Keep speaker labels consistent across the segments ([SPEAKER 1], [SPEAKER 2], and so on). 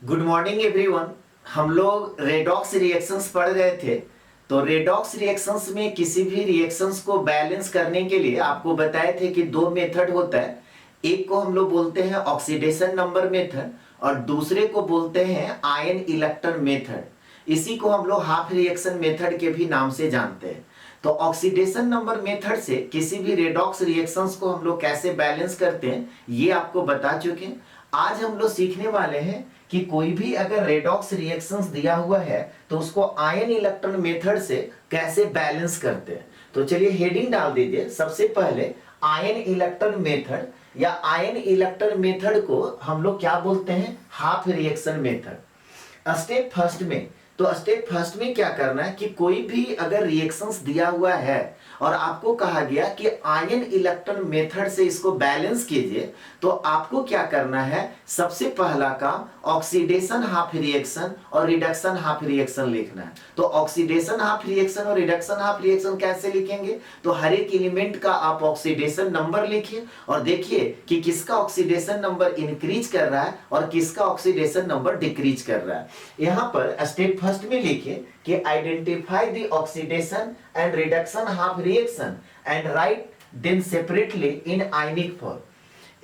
[SPEAKER 1] Good morning everyone. हम लोग redox reactions पढ़ रहे थे। तो रेडॉक्स रिएक्शंस में किसी भी रिएक्शंस को बैलेंस करने के लिए आपको बताए थे कि दो मेथड होता है। एक को हम लोग बोलते हैं ऑक्सीडेशन नंबर मेथड और दूसरे को बोलते हैं आयन इलेक्ट्रॉन मेथड। इसी को हम लोग हाफ रिएक्शन मेथड के भी नाम से जानते हैं। तो ऑक्सीडेशन नंबर मेथड से किसी भी रेडॉक्स रिएक्शंस को हम लोग कैसे बैलेंस करते हैं ये आपको बता चुके हैं। आज हम लोग सीखने वाले हैं कि कोई भी अगर रेडॉक्स रिएक्शंस दिया हुआ है तो उसको आयन इलेक्ट्रॉन मेथड से कैसे बैलेंस करते हैं। तो चलिए हेडिंग डाल दीजिए। सबसे पहले आयन इलेक्ट्रॉन मेथड या आयन इलेक्ट्रॉन मेथड को हम लोग क्या बोलते हैं, half reaction method. Step first में, तो स्टेप फर्स्ट में क्या करना है कि कोई भी अगर रिएक्शंस दिया हुआ है और आपको कहा गया कि आयन इलेक्ट्रॉन मेथड से इसको बैलेंस कीजिए, तो आपको क्या करना है, सबसे पहला काम ऑक्सीडेशन हाफ रिएक्शन और रिडक्शन हाफ रिएक्शन लिखना है। तो ऑक्सीडेशन हाफ रिएक्शन और रिडक्शन हाफ रिएक्शन कैसे लिखेंगे, तो हर एक एलिमेंट का आप ऑक्सीडेशन नंबर लिखिए और देखिए कि किसका ऑक्सीडेशन नंबर इंक्रीज कर रहा है और किसका ऑक्सीडेशन नंबर डिक्रीज कर रहा है। यहां पर स्टेप फर्स्ट में लिखिए कि identify the oxidation and reduction half reaction and write them separately in ionic form.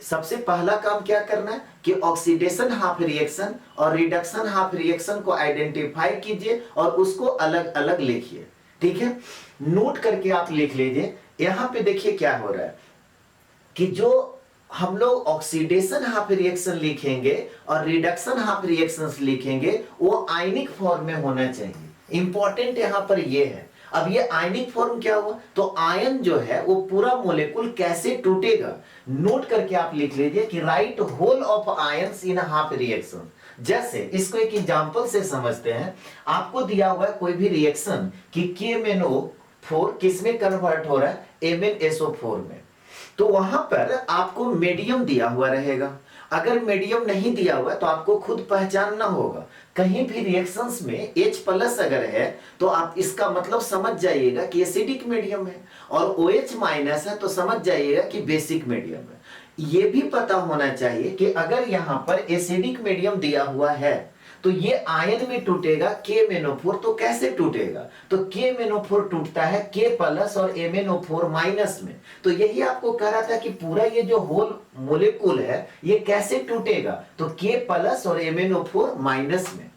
[SPEAKER 1] सबसे पहला काम क्या करना है कि ऑक्सीडेशन हाफ रिएक्शन और रिडक्शन हाफ रिएक्शन को आइडेंटिफाई कीजिए और उसको अलग अलग लिखिए। ठीक है, नोट करके आप लिख लीजिए। यहां पे देखिए क्या हो रहा है कि जो हम लोग ऑक्सीडेशन हाफ रिएक्शन लिखेंगे और रिडक्शन हाफ रिएक्शंस लिखेंगे वो आयनिक फॉर्म में होना चाहिए। इंपॉर्टेंट यहां पर ये है। अब ये आयनिक फॉर्म क्या हुआ, तो आयन जो है वो पूरा मोलेकुल कैसे टूटेगा, नोट करके आप लिख लीजिए कि write whole of ions in half reaction. जैसे इसको एक एग्जांपल से समझते हैं। आपको दिया हुआ है कोई भी रिएक्शन कि KMnO4 किसमें कन्वर्ट हो रहा है, MnSO4 में। तो वहां पर आपको मीडियम दिया हुआ रहेगा। अगर मीडियम नहीं दिया हुआ तो आपको खुद पहचानना होगा। कहीं भी रिएक्शंस में H+ अगर है तो आप इसका मतलब समझ जाइएगा कि एसिडिक मीडियम है, और OH- है तो समझ जाइएगा कि बेसिक मीडियम है। यह भी पता होना चाहिए कि अगर यहां पर एसिडिक मीडियम दिया हुआ है तो ये आयन में टूटेगा KMnO4, तो कैसे टूटेगा, तो KMnO4 टूटता है K+ और MnO4- में। तो यही आपको कह रहा था कि पूरा ये जो होल मोलेकुल है ये कैसे टूटेगा, तो K+ और MnO4- में।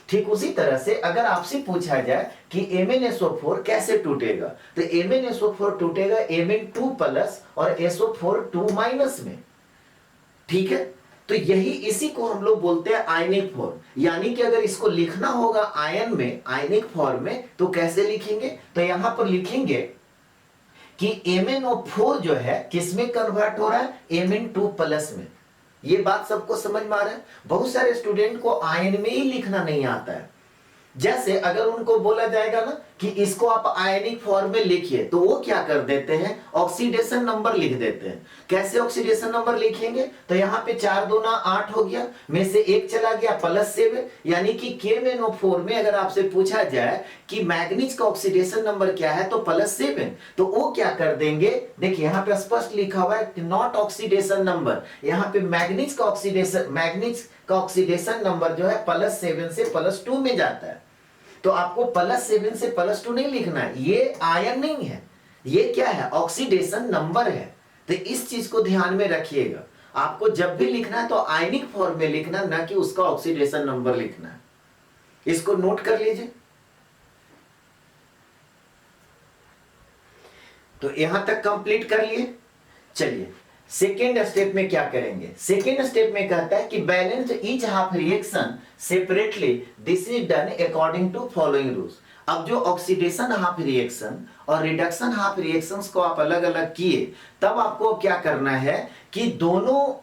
[SPEAKER 1] ठीक उसी तरह से अगर आपसे पूछा जाए कि MnSO4 कैसे टूटेगा, तो MnSO4 टूटेगा Mn2+ और SO4 2- में। ठीक है, तो यही इसी को हम लोग बोलते हैं आयनिक फॉर्म। यानी कि अगर इसको लिखना होगा आयन में, आयनिक फॉर्म में, तो कैसे लिखेंगे, तो यहां पर लिखेंगे कि MnO4 जो है किसमें कन्वर्ट हो रहा है, Mn2+ में। ये बात सबको समझ में आ रहा है। बहुत सारे स्टूडेंट को आयन में ही लिखना नहीं आता है। जैसे अगर उनको बोला जाएगा ना कि इसको आप आयनिक फॉर्म में लिखिए, तो वो क्या कर देते हैं, ऑक्सीडेशन नंबर लिख देते हैं। कैसे ऑक्सीडेशन नंबर लिखेंगे, तो यहाँ पे 4 दूना 8 हो गया, में से 1 चला गया +7, यानी कि KMnO4 में अगर आपसे पूछा जाए कि मैग्नीज का ऑक्सीडेशन नंबर क्या है, तो +7, तो वो क्या कर देंगे, देखिए यहाँ पे स्पष्ट लिखा हुआ है नॉट ऑक्सीडेशन नंबर। यहाँ पे मैग्नीज का ऑक्सीडेशन नंबर जो है +7 से +2 में जाता है। तो आपको +7 से +2 नहीं लिखना है, ये आयन नहीं है, ये क्या है, ऑक्सीडेशन नंबर है। तो इस चीज को ध्यान में रखिएगा। आपको जब भी लिखना है तो आयनिक फॉर्म में लिखना, ना कि उसका ऑक्सीडेशन नंबर लिखना है। इसको नोट कर लीजिए। तो यहां तक कंप्लीट कर लिए। चलिए सेकेंड स्टेप में क्या करेंगे। सेकेंड स्टेप में कहता है कि balance each half reaction separately, this is done according to following rules. अब जो ऑक्सीडेशन हाफ रिएक्शन और रिडक्शन हाफ रिएक्शंस को आप अलग अलग किए, तब आपको क्या करना है कि दोनों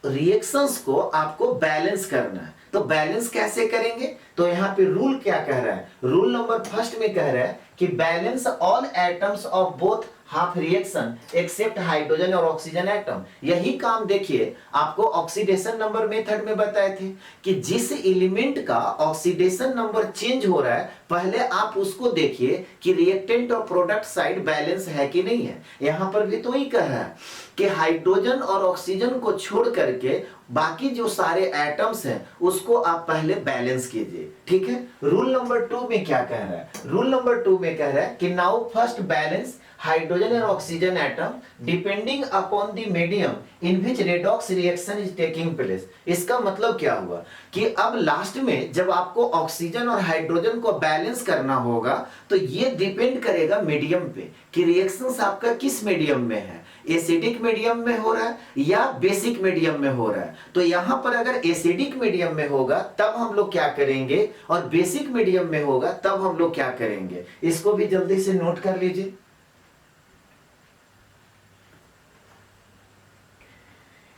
[SPEAKER 1] रिएक्शंस को आपको बैलेंस करना है। तो बैलेंस कैसे करेंगे, तो यहां पे रूल क्या कह रहा है, रूल नंबर फर्स्ट में कह रहा है कि balance all atoms of both half reaction except hydrogen और ऑक्सीजन एटम। यही काम देखिए आपको ऑक्सीडेशन नंबर मेथड में बताए थे कि जिस एलिमेंट का ऑक्सीडेशन नंबर चेंज हो रहा है पहले आप उसको देखिए कि रिएक्टेंट और प्रोडक्ट साइड बैलेंस है कि नहीं है। यहां पर भी तो ही कह रहा है कि हाइड्रोजन और ऑक्सीजन को छोड़ करके बाकी जो सारे एटम्स हैं उसको आप पहले बैलेंस कीजिए, ठीक है। रूल नंबर 2 में क्या कह रहा है? रूल नंबर 2 में कह रहा है कि नाउ फर्स्ट बैलेंस हाइड्रोजन और oxygen atom depending upon the medium in which redox reaction is taking place. इसका मतलब क्या हुआ कि अब लास्ट में जब आपको ऑक्सीजन और हाइड्रोजन को बैलेंस करना होगा तो ये डिपेंड करेगा मीडियम पे कि रिएक्शंस आपका किस मीडियम में है, एसिडिक मीडियम में हो रहा है या बेसिक मीडियम में हो रहा है। तो यहां पर अगर एसिडिक मीडियम में होगा तब हम लोग क्या करेंगे और बेसिक मीडियम में होगा तब हम लोग क्या करेंगे, इसको भी जल्दी से नोट कर लीजिए।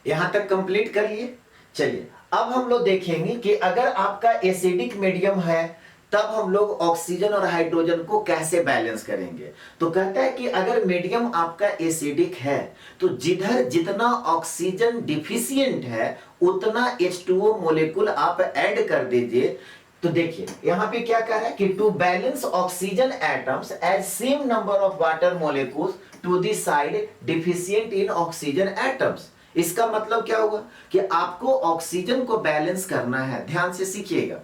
[SPEAKER 1] यहां तक कंप्लीट कर लिए। चलिए अब हम लोग देखेंगे कि अगर आपका एसिडिक मीडियम है तब हम लोग ऑक्सीजन और हाइड्रोजन को कैसे बैलेंस करेंगे। तो कहता है कि अगर मीडियम आपका एसिडिक है तो जिधर जितना ऑक्सीजन डिफिशिएंट है उतना H2O मोलेकुल आप ऐड कर दीजिए। तो देखिए यहां पे क्या कह रहा है कि to balance oxygen atoms as same number of water molecules to the side deficient in oxygen atoms. इसका मतलब क्या होगा कि आपको ऑक्सीजन को बैलेंस करना है। ध्यान से सीखिएगा,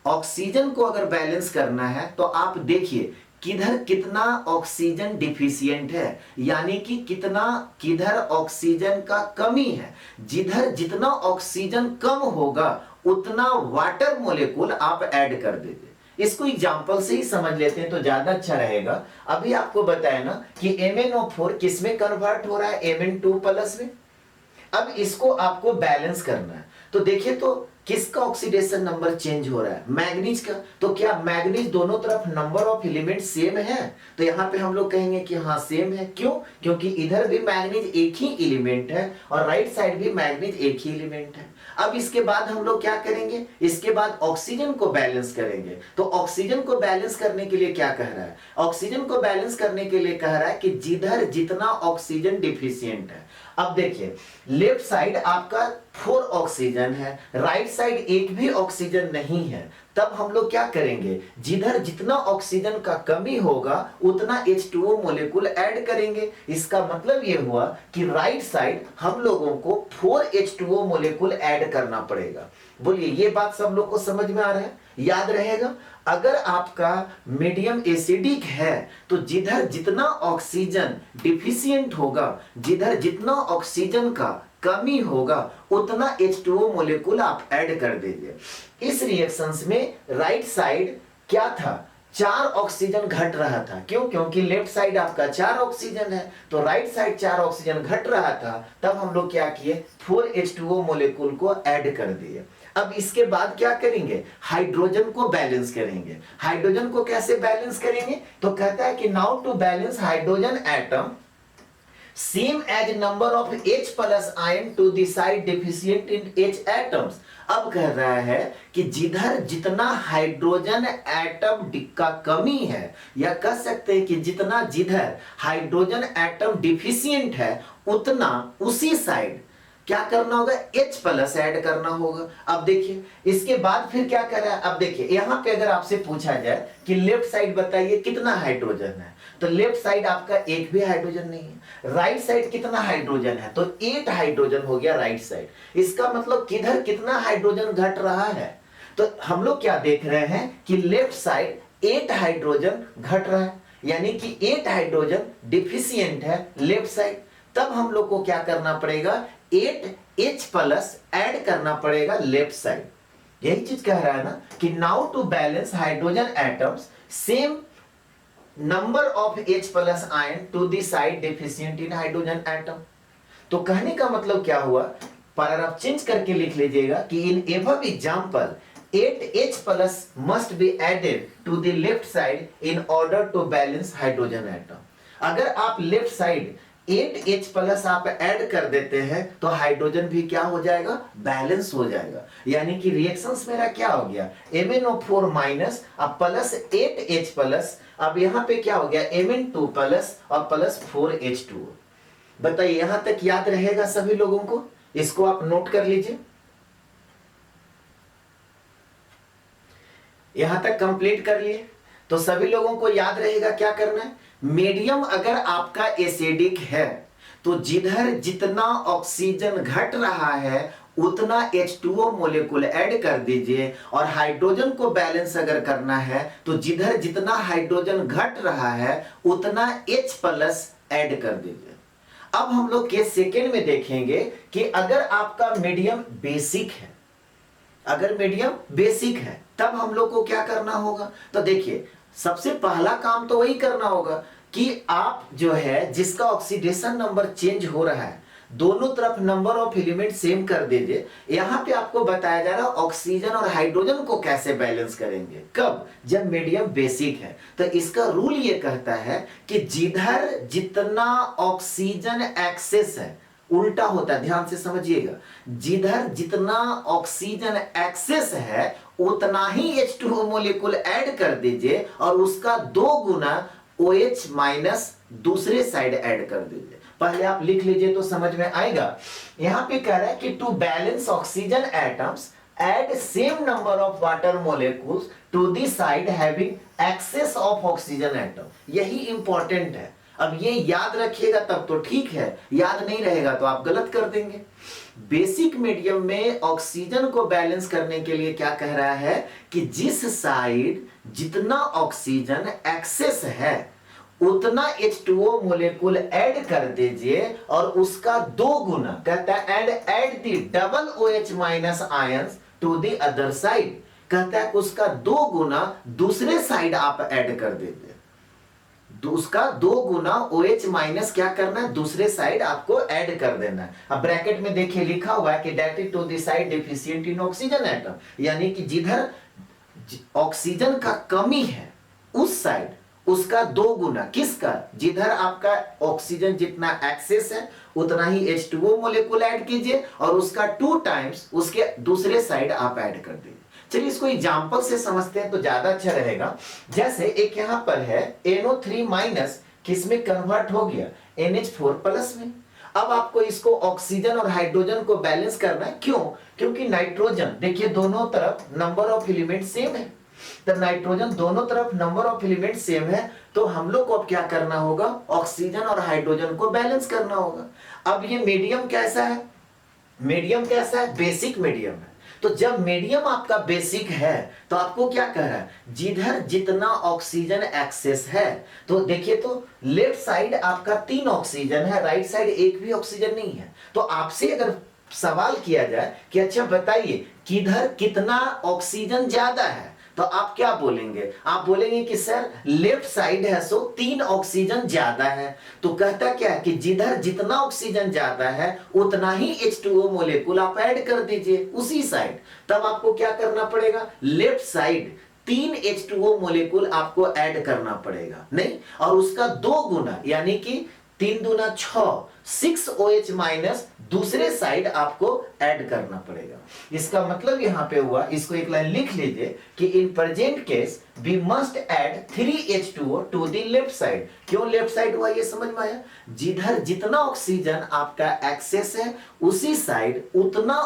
[SPEAKER 1] ऑक्सीजन को अगर बैलेंस करना है तो आप देखिए किधर कितना ऑक्सीजन डिफिशिएंट है, यानी कि किधर ऑक्सीजन का कमी है। जिधर जितना ऑक्सीजन कम होगा उतना वाटर मोलेकुल आप ऐड कर दीजिए। इसको एग्जांपल से ही समझ लेते हैं तो ज्यादा अच्छा रहेगा। अभी आपको बताया ना कि MnO4 किस में कन्वर्ट हो रहा है, Mn2+ में। अब इसको आपको बैलेंस करना है तो देखिए तो किसका ऑक्सीडेशन नंबर चेंज हो रहा है, मैग्नीज का। तो क्या मैग्नीज दोनों तरफ नंबर ऑफ एलिमेंट सेम है? तो यहां पे हम लोग कहेंगे कि हाँ सेम है। क्यों? क्योंकि इधर भी मैग्नीज एक ही एलिमेंट है और राइट साइड भी मैग्नीज एक ही एलिमेंट है। अब इसके बाद हम लोग क्या करेंगे, इसके बाद ऑक्सीजन को बैलेंस करेंगे। तो ऑक्सीजन को बैलेंस करने के लिए क्या कह रहा है, ऑक्सीजन को बैलेंस करने के लिए कह रहा है कि जिधर जितना ऑक्सीजन डिफिशिएंट है। अब देखिए लेफ्ट साइड आपका 4 ऑक्सीजन है, राइट साइड एक भी ऑक्सीजन नहीं है। तब हम लोग क्या करेंगे, जिधर जितना ऑक्सीजन का कमी होगा उतना H2O मोलेकुल ऐड करेंगे। इसका मतलब यह हुआ कि राइट साइड हम लोगों को 4 H2O मोलेकुल ऐड करना पड़ेगा। बोलिए ये बात सब लोग को समझ में आ रहा है, याद रहेगा। अगर आपका मीडियम एसिडिक है तो जिधर जितना ऑक्सीजन डिफिशिएंट होगा, जिधर जितना ऑक्सीजन का कमी होगा उतना H2O मोलेकुल आप ऐड कर दीजिए। इस रिएक्शंस में राइट साइड क्या था, 4 ऑक्सीजन घट रहा था। क्यों? क्योंकि लेफ्ट साइड आपका 4 ऑक्सीजन है तो राइट साइड 4 ऑक्सीजन घट रहा था। तब हम लोग क्या किए, 4 H2O मोलेकुल को ऐड कर दिए। अब इसके बाद क्या करेंगे, हाइड्रोजन को बैलेंस करेंगे। हाइड्रोजन को कैसे बैलेंस करेंगे, तो कहता है कि now to balance hydrogen atom same as number of H+ ion to the side deficient in H atoms. अब कह रहा है कि जिधर जितना हाइड्रोजन एटम का कमी है, या कह सकते हैं कि जिधर हाइड्रोजन एटम डिफिशिएंट है उतना उसी साइड क्या करना होगा, H+ ऐड करना होगा। अब देखिए इसके बाद फिर क्या कर रहा है। अब देखिए यहां पे अगर आपसे पूछा जाए कि लेफ्ट साइड बताइए कितना हाइड्रोजन है, तो लेफ्ट साइड आपका एक भी हाइड्रोजन नहीं है। राइट साइड कितना हाइड्रोजन है, तो 8 हाइड्रोजन हो गया राइट साइड। इसका मतलब किधर कितना हाइड्रोजन घट रहा है, तो हम लोग क्या देख रहे हैं कि लेफ्ट साइड 8 हाइड्रोजन घट रहा है, यानी कि 8 हाइड्रोजन डिफिशिएंट है लेफ्ट साइड। तब हम लोग को क्या करना पड़ेगा, 8H+ ऐड करना पड़ेगा लेफ्ट साइड। यही चीज कह रहा है ना कि now to balance hydrogen atoms same number of H+ ion to the side deficient in hydrogen atom. तो कहने का मतलब क्या हुआ, पैराग्राफ चेंज करके लिख लीजिएगा कि in above example 8H+ must be added to the left side in order to balance hydrogen atom. अगर आप लेफ्ट साइड 8H प्लस आप ऐड कर देते हैं तो हाइड्रोजन भी क्या हो जाएगा, बैलेंस हो जाएगा। यानी कि रिएक्शंस मेरा क्या हो गया, MnO4 माइनस अब प्लस 8H प्लस, अब यहां पे क्या हो गया Mn2 प्लस और प्लस 4H2। बताइए यहां तक याद रहेगा सभी लोगों को, इसको आप नोट कर लीजिए। यहां तक कंप्लीट कर लिए तो सभी लोगों को याद रहेगा क्या करना है। मीडियम अगर आपका एसिडिक है तो जिधर जितना ऑक्सीजन घट रहा है उतना H2O मोलेकुल ऐड कर दीजिए, और हाइड्रोजन को बैलेंस अगर करना है तो जिधर जितना हाइड्रोजन घट रहा है उतना H प्लस ऐड कर दीजिए। अब हम लोग केस सेकेंड में देखेंगे कि अगर आपका मीडियम बेसिक है, अगर मीडियम बेसिक है तब हम लोग को क्या करना होगा। तो देखिए सबसे पहला काम तो वही करना होगा कि आप जो है जिसका ऑक्सीडेशन नंबर चेंज हो रहा है दोनों तरफ नंबर ऑफ एलिमेंट सेम कर दीजिए। यहां पे आपको बताया जा रहा है ऑक्सीजन और हाइड्रोजन को कैसे बैलेंस करेंगे, कब, जब मीडियम बेसिक है। तो इसका रूल ये कहता है कि जिधर जितना ऑक्सीजन एक्सेस है, उल्टा होता है, ध्यान से समझिएगा, जिधर जितना ऑक्सीजन एक्सेस है उतना ही H2O मोलेकुल ऐड कर दीजिए और उसका 2 गुना OH माइनस दूसरे साइड ऐड कर दीजिए। पहले आप लिख लीजिए तो समझ में आएगा। यहां पे कह रहा है कि to balance oxygen atoms add same number of water molecules to the side having excess of oxygen atom। यही इंपॉर्टेंट है। अब ये याद रखिएगा तब तो ठीक है, याद नहीं रहेगा तो आप गलत कर देंगे। बेसिक मीडियम में ऑक्सीजन को बैलेंस करने के लिए क्या कह रहा है कि जिस साइड जितना ऑक्सीजन एक्सेस है उतना H2O मोलेकुल ऐड कर दीजिए और उसका 2 गुना, कहता है add the double OH minus ions to the other side, कहता है उसका 2 गुना दूसरे साइड आप ऐड कर दीजिए। उसका 2 गुना OH माइनस क्या करना है, दूसरे साइड आपको ऐड कर देना है। अब ब्रैकेट में देखिए लिखा हुआ है कि that is to the side deficient in oxygen atom, यानी कि जिधर ऑक्सीजन का कमी है उस साइड उसका 2 गुना, किसका, जिधर आपका ऑक्सीजन जितना एक्सेस है उतना ही H2O मोलेकुल ऐड कीजिए और उसका 2 टाइम्स उसके दूसरे साइड आप ऐड कर दीजिए। चलिए इसको एग्जांपल से समझते हैं तो ज्यादा अच्छा रहेगा। जैसे एक यहां पर है NO3 माइनस, किसमें कन्वर्ट हो गया NH4 प्लस में। अब आपको इसको ऑक्सीजन और हाइड्रोजन को बैलेंस करना है, क्यों, क्योंकि नाइट्रोजन देखिए दोनों तरफ नंबर ऑफ एलिमेंट सेम है, तो नाइट्रोजन दोनों तरफ नंबर ऑफ एलिमेंट सेम है, तो हम लोग को अब क्या करना होगा, ऑक्सीजन और हाइड्रोजन को बैलेंस करना होगा। अब ये मीडियम कैसा है, मीडियम कैसा है, बेसिक मीडियम है। तो जब मीडियम आपका बेसिक है तो आपको क्या कह रहा है, जिधर जितना ऑक्सीजन एक्सेस है, तो देखिए तो लेफ्ट साइड आपका 3 ऑक्सीजन है, राइट साइड एक भी ऑक्सीजन नहीं है। तो आपसे अगर सवाल किया जाए कि अच्छा बताइए किधर कितना ऑक्सीजन ज्यादा है, तो आप क्या बोलेंगे, आप बोलेंगे कि सर लेफ्ट साइड है सो 3 ऑक्सीजन ज्यादा है। तो कहता क्या है कि जिधर जितना ऑक्सीजन ज्यादा है उतना ही H2O मोलेकुल आप ऐड कर दीजिए उसी साइड। तब आपको क्या करना पड़ेगा, लेफ्ट साइड 3 H2O मोलेकुल आपको ऐड करना पड़ेगा, नहीं, और उसका 2 गुना यानी कि 3 दूना 6 OH माइनस दूसरे साइड आपको ऐड करना पड़ेगा। इसका मतलब यहां पे हुआ, इसको एक लाइन लिख लीजिए कि in present case we must add 3H2O to the left side. क्यों लेफ्ट साइड हुआ ये समझ में आया, जिधर जितना ऑक्सीजन आपका एक्सेस है उसी साइड उतना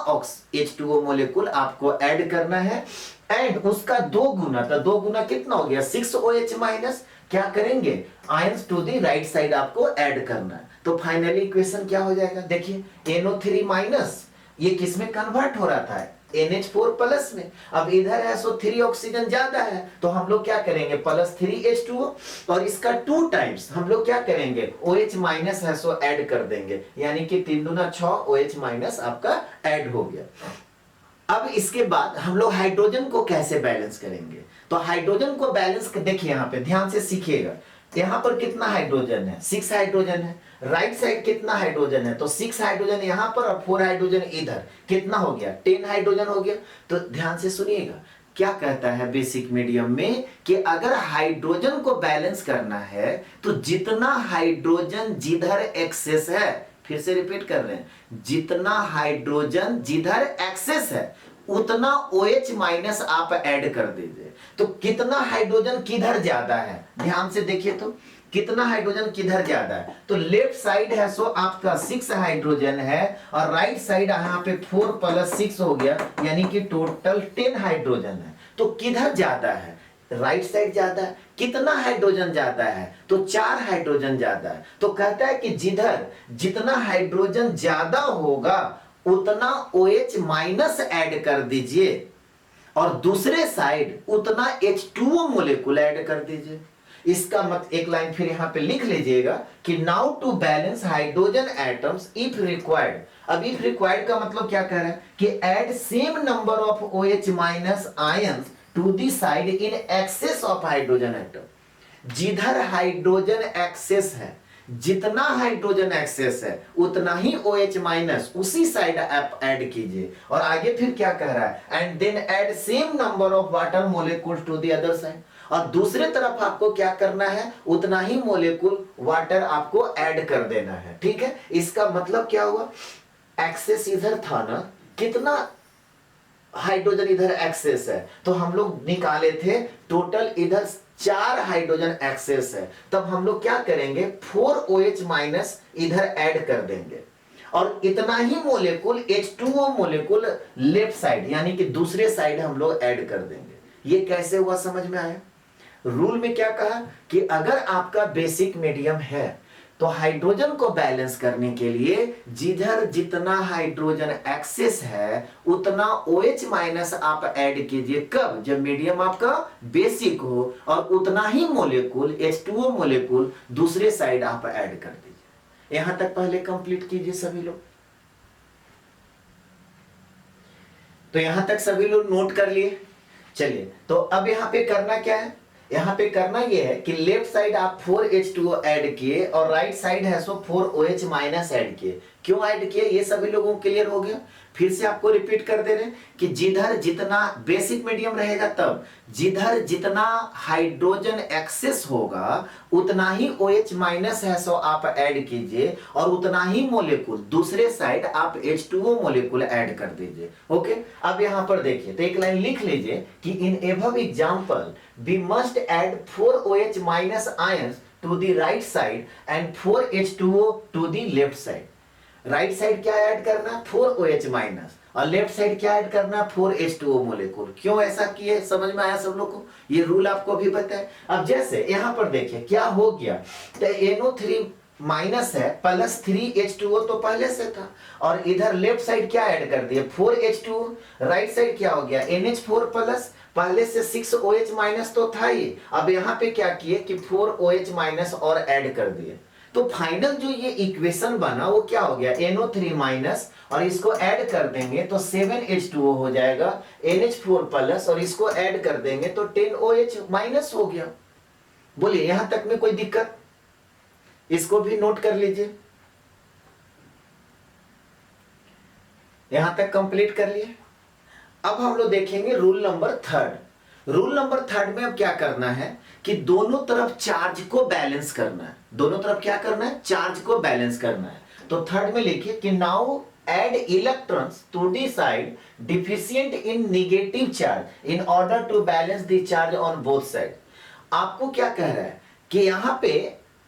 [SPEAKER 1] H2O मोलेकुल आपको ऐड करना है, एंड उसका 2 गुना, तो 2 गुना कितना हो गया 6 OH माइनस, क्या करेंगे ions to the right side आपको ऐड करना है। तो फाइनली इक्वेशन क्या हो जाएगा, देखिए NO3 माइनस ये किसमें कन्वर्ट हो रहा था NH4 प्लस में। अब इधर है सो 3 ऑक्सीजन ज्यादा है तो हम लोग क्या करेंगे प्लस 3H2O, और इसका 2 टाइम्स हम लोग क्या करेंगे OH माइनस है सो ऐड कर देंगे, यानी कि 3 दूना 6 OH माइनस आपका ऐड हो गया। अब इसके बाद हम लोग हाइड्रोजन को कैसे बैलेंस करेंगे, तो हाइड्रोजन को बैलेंस देखिए यहां पे ध्यान से सीखिएगा। यहां पर कितना हाइड्रोजन है, 6 हाइड्रोजन है, राइट साइड कितना हाइड्रोजन है, तो 6 हाइड्रोजन यहां पर और 4 हाइड्रोजन इधर, कितना हो गया 10 हाइड्रोजन हो गया। तो ध्यान से सुनिएगा क्या कहता है बेसिक मीडियम में कि अगर हाइड्रोजन को बैलेंस करना है तो जितना हाइड्रोजन जिधर एक्सेस है, फिर से रिपीट कर रहे हैं, जितना हाइड्रोजन जिधर एक्सेस है उतना OH माइनस आप ऐड कर दीजिए। तो कितना हाइड्रोजन किधर ज्यादा है, ध्यान से देखिए तो कितना हाइड्रोजन किधर ज्यादा है। तो लेफ्ट साइड है सो आपका 6 हाइड्रोजन है और राइट साइड यहाँ पे 4 + 6 हो गया, यानी कि टोटल 10 हाइड्रोजन है। तो किधर ज्यादा है, राइट साइड ज्यादा है। कितना हाइड्रोजन ज्यादा है, तो 4 हाइड्रोजन ज्यादा है। तो कहता है कि जिधर जितना हाइड्रोजन ज्यादा होगा उतना OH माइनस ऐड कर दीजिए और दूसरे साइड उतना H2O मोलेकुल ऐड कर दीजिए। इसका मत एक लाइन फिर यहां पे लिख लीजिएगा कि now to balance hydrogen atoms if required. अब इफ रिक्वायर्ड का मतलब क्या कह रहा है कि add same number of OH minus ions to the side in excess of hydrogen atom. जिधर हाइड्रोजन एक्सेस है, जितना हाइड्रोजन एक्सेस है उतना ही OH माइनस उसी साइड आप ऐड कीजिए। और आगे फिर क्या कह रहा है, and then add same number of water molecules to the other side. और दूसरे तरफ आपको क्या करना है, उतना ही मोलिक्यूल वाटर आपको ऐड कर देना है। ठीक है, इसका मतलब क्या हुआ, एक्सेस इधर था ना, कितना हाइड्रोजन इधर एक्सेस है, तो हम लोग निकाले थे टोटल इधर 4 हाइड्रोजन एक्सेस है। तब हम लोग क्या करेंगे, 4 OH माइनस इधर ऐड कर देंगे और इतना ही मोलेकुल H2O मोलेकुल लेफ्ट साइड यानी कि दूसरे साइड हम लोग ऐड कर देंगे। ये कैसे हुआ समझ में आया। रूल में क्या कहा कि अगर आपका बेसिक मीडियम है तो हाइड्रोजन को बैलेंस करने के लिए जिधर जितना हाइड्रोजन एक्सेस है उतना OH माइनस आप ऐड कीजिए। कब, जब मीडियम आपका बेसिक हो और उतना ही मोलेकुल H2O मोलेकुल दूसरे साइड आप ऐड कर दीजिए। यहां तक पहले कंप्लीट कीजिए सभी लोग। तो यहां तक सभी लोग नोट कर लिए। चलिए, तो अब यहां पे करना क्या है, यहां पे करना यह है कि लेफ्ट साइड आप 4H2O ऐड किए और राइट साइड है सो 4OH माइनस ऐड किए। क्यों ऐड किए ये सभी लोगों को क्लियर हो गया। फिर से आपको रिपीट कर दे रहे हैं कि जिधर जितना बेसिक मीडियम रहेगा तब जिधर जितना हाइड्रोजन एक्सेस होगा उतना ही OH माइनस है सो आप ऐड कीजिए और उतना ही मोलेकुल दूसरे साइड आप H2O मोलेकुल ऐड कर दीजिए। ओके, अब यहां पर देखिए तो एक लाइन लिख लीजिए कि in above example we must add 4OH minus ions to the right side and 4H2O to the left side. Right side क्या ऐड करना, 4OH माइनस, और लेफ्ट साइड क्या ऐड करना, 4H2O मोलेकुल। क्यों ऐसा किए, समझ में आया सब लोग को, ये रूल आपको भी पता है। अब जैसे यहां पर देखिए क्या हो गया, तो NO3 माइनस है प्लस 3H2O तो पहले से था और इधर लेफ्ट साइड क्या ऐड कर दिया, 4H2O। राइट साइड क्या हो गया, NH4 प्लस, पहले से 6OH माइनस तो था ही, अब यहां पे क्या किए कि 4OH माइनस और ऐड कर दिए। तो फाइनल जो ये इक्वेशन बना वो क्या हो गया, NO3 माइनस और इसको ऐड कर देंगे तो 7H2O हो जाएगा, NH4 प्लस और इसको ऐड कर देंगे तो 10OH माइनस हो गया। बोलिए यहां तक में कोई दिक्कत, इसको भी नोट कर लीजिए। यहां तक कंप्लीट कर लिए। अब हम लोग देखेंगे रूल नंबर 3। रूल नंबर 3 में अब क्या करना है कि दोनों तरफ चार्ज को बैलेंस करना है। दोनों तरफ क्या करना है, चार्ज को बैलेंस करना है। तो 3 में लिखिए कि now add electrons to the side deficient in negative charge in order to balance the charge on both sides। आपको क्या कह रहा है कि यहां पे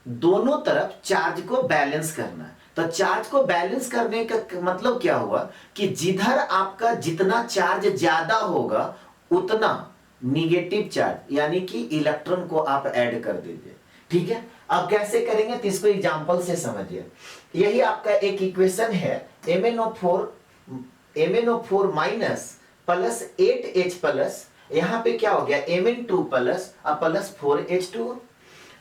[SPEAKER 1] दोनों तरफ चार्ज को बैलेंस करना है। तो चार्ज को बैलेंस करने का मतलब क्या हुआ कि जिधर आपका जितना चार्ज ज्यादा होगा उतना निगेटिव चार्ज यानी कि इलेक्ट्रॉन को आप ऐड कर दीजिए। ठीक है, अब कैसे करेंगे तो इसको एग्जांपल से समझिए। यही आपका एक इक्वेशन है, MnO4 minus plus 8H plus, यहां पे क्या हो गया Mn2 प्लस प्लस 4H2।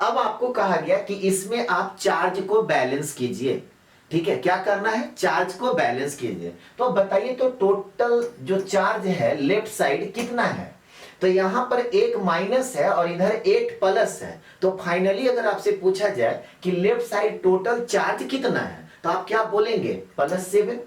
[SPEAKER 1] अब आपको कहा गया कि इसमें आप चार्ज को बैलेंस कीजिए। ठीक है, क्या करना है, चार्ज को बैलेंस कीजिए। तो बताइए तो टोटल जो चार्ज है लेफ्ट साइड कितना है, तो यहां पर एक माइनस है और इधर 8 प्लस है। तो फाइनली अगर आपसे पूछा जाए कि लेफ्ट साइड टोटल चार्ज कितना है तो आप क्या बोलेंगे, +7।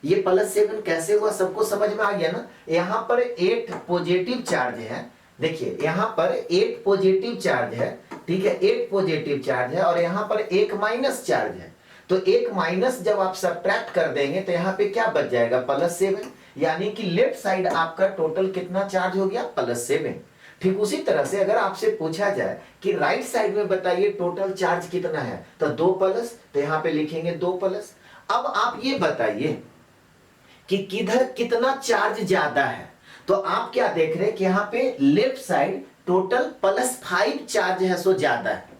[SPEAKER 1] ये +7 कैसे हुआ, सबको समझ में आ गया ना। यहाँ पर 8 पॉजिटिव चार्ज है, देखिए यहाँ पर 8 पॉजिटिव चार्ज है, ठीक है, 8 पॉजिटिव चार्ज है और यहाँ पर 1 माइनस चार्ज है। तो 1 माइनस जब आप सब्ट्रैक्ट कर देंगे तो यहाँ पे क्या बच जाएगा, +7, यानी कि लेफ्ट साइड आपका टोटल कितना चार्ज हो गया, +7। ठीक उसी तरह से अगर आपसे पूछा जाए कि राइट साइड में बताइए टोटल चार्ज कितना है, तो 2 प्लस, तो यहाँ पे लिखेंगे 2 प्लस। अब आप ये बताइए कि किधर कितना चार्ज ज्यादा है, तो आप क्या देख रहे हैं कि यहाँ पे लेफ्ट साइड टोटल +5 चार्ज है, सो ज्यादा है।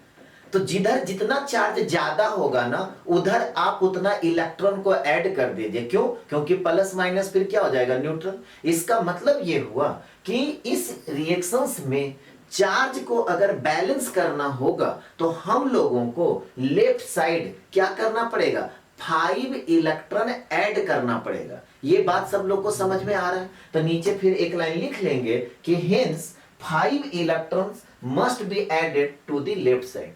[SPEAKER 1] तो जिधर जितना चार्ज ज्यादा होगा ना, उधर आप उतना इलेक्ट्रॉन को ऐड कर दीजिए। क्यों? क्योंकि प्लस माइनस फिर क्या हो जाएगा, न्यूट्रल। इसका मतलब ये हुआ कि इस रिएक्शंस में चार्ज को अगर बैलेंस करना होगा तो हम लोगों को लेफ्ट साइड क्या करना पड़ेगा, 5 इलेक्ट्रॉन ऐड करना पड़ेगा। ये बात सब लोग को समझ में आ रहा है। तो नीचे फिर एक लाइन लिख लेंगे कि hence 5 electrons must be added to the left side.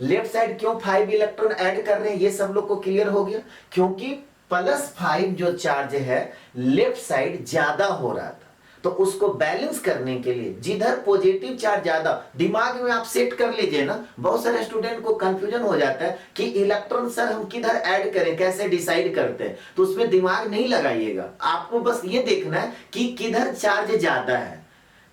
[SPEAKER 1] Left side क्यों 5 इलेक्ट्रॉन ऐड कर रहे हैं, ये सब लोग को क्लियर हो गया। क्योंकि +5 जो चार्ज है लेफ्ट साइड ज्यादा हो रहा था, तो उसको बैलेंस करने के लिए जिधर पॉजिटिव चार्ज ज्यादा, दिमाग में आप सेट कर लीजिए ना। बहुत सारे स्टूडेंट को कंफ्यूजन हो जाता है कि इलेक्ट्रॉन सर हम किधर ऐड करें, कैसे डिसाइड करते हैं, तो उसमें दिमाग नहीं लगाइएगा। आपको बस ये देखना है कि किधर चार्ज ज्यादा है,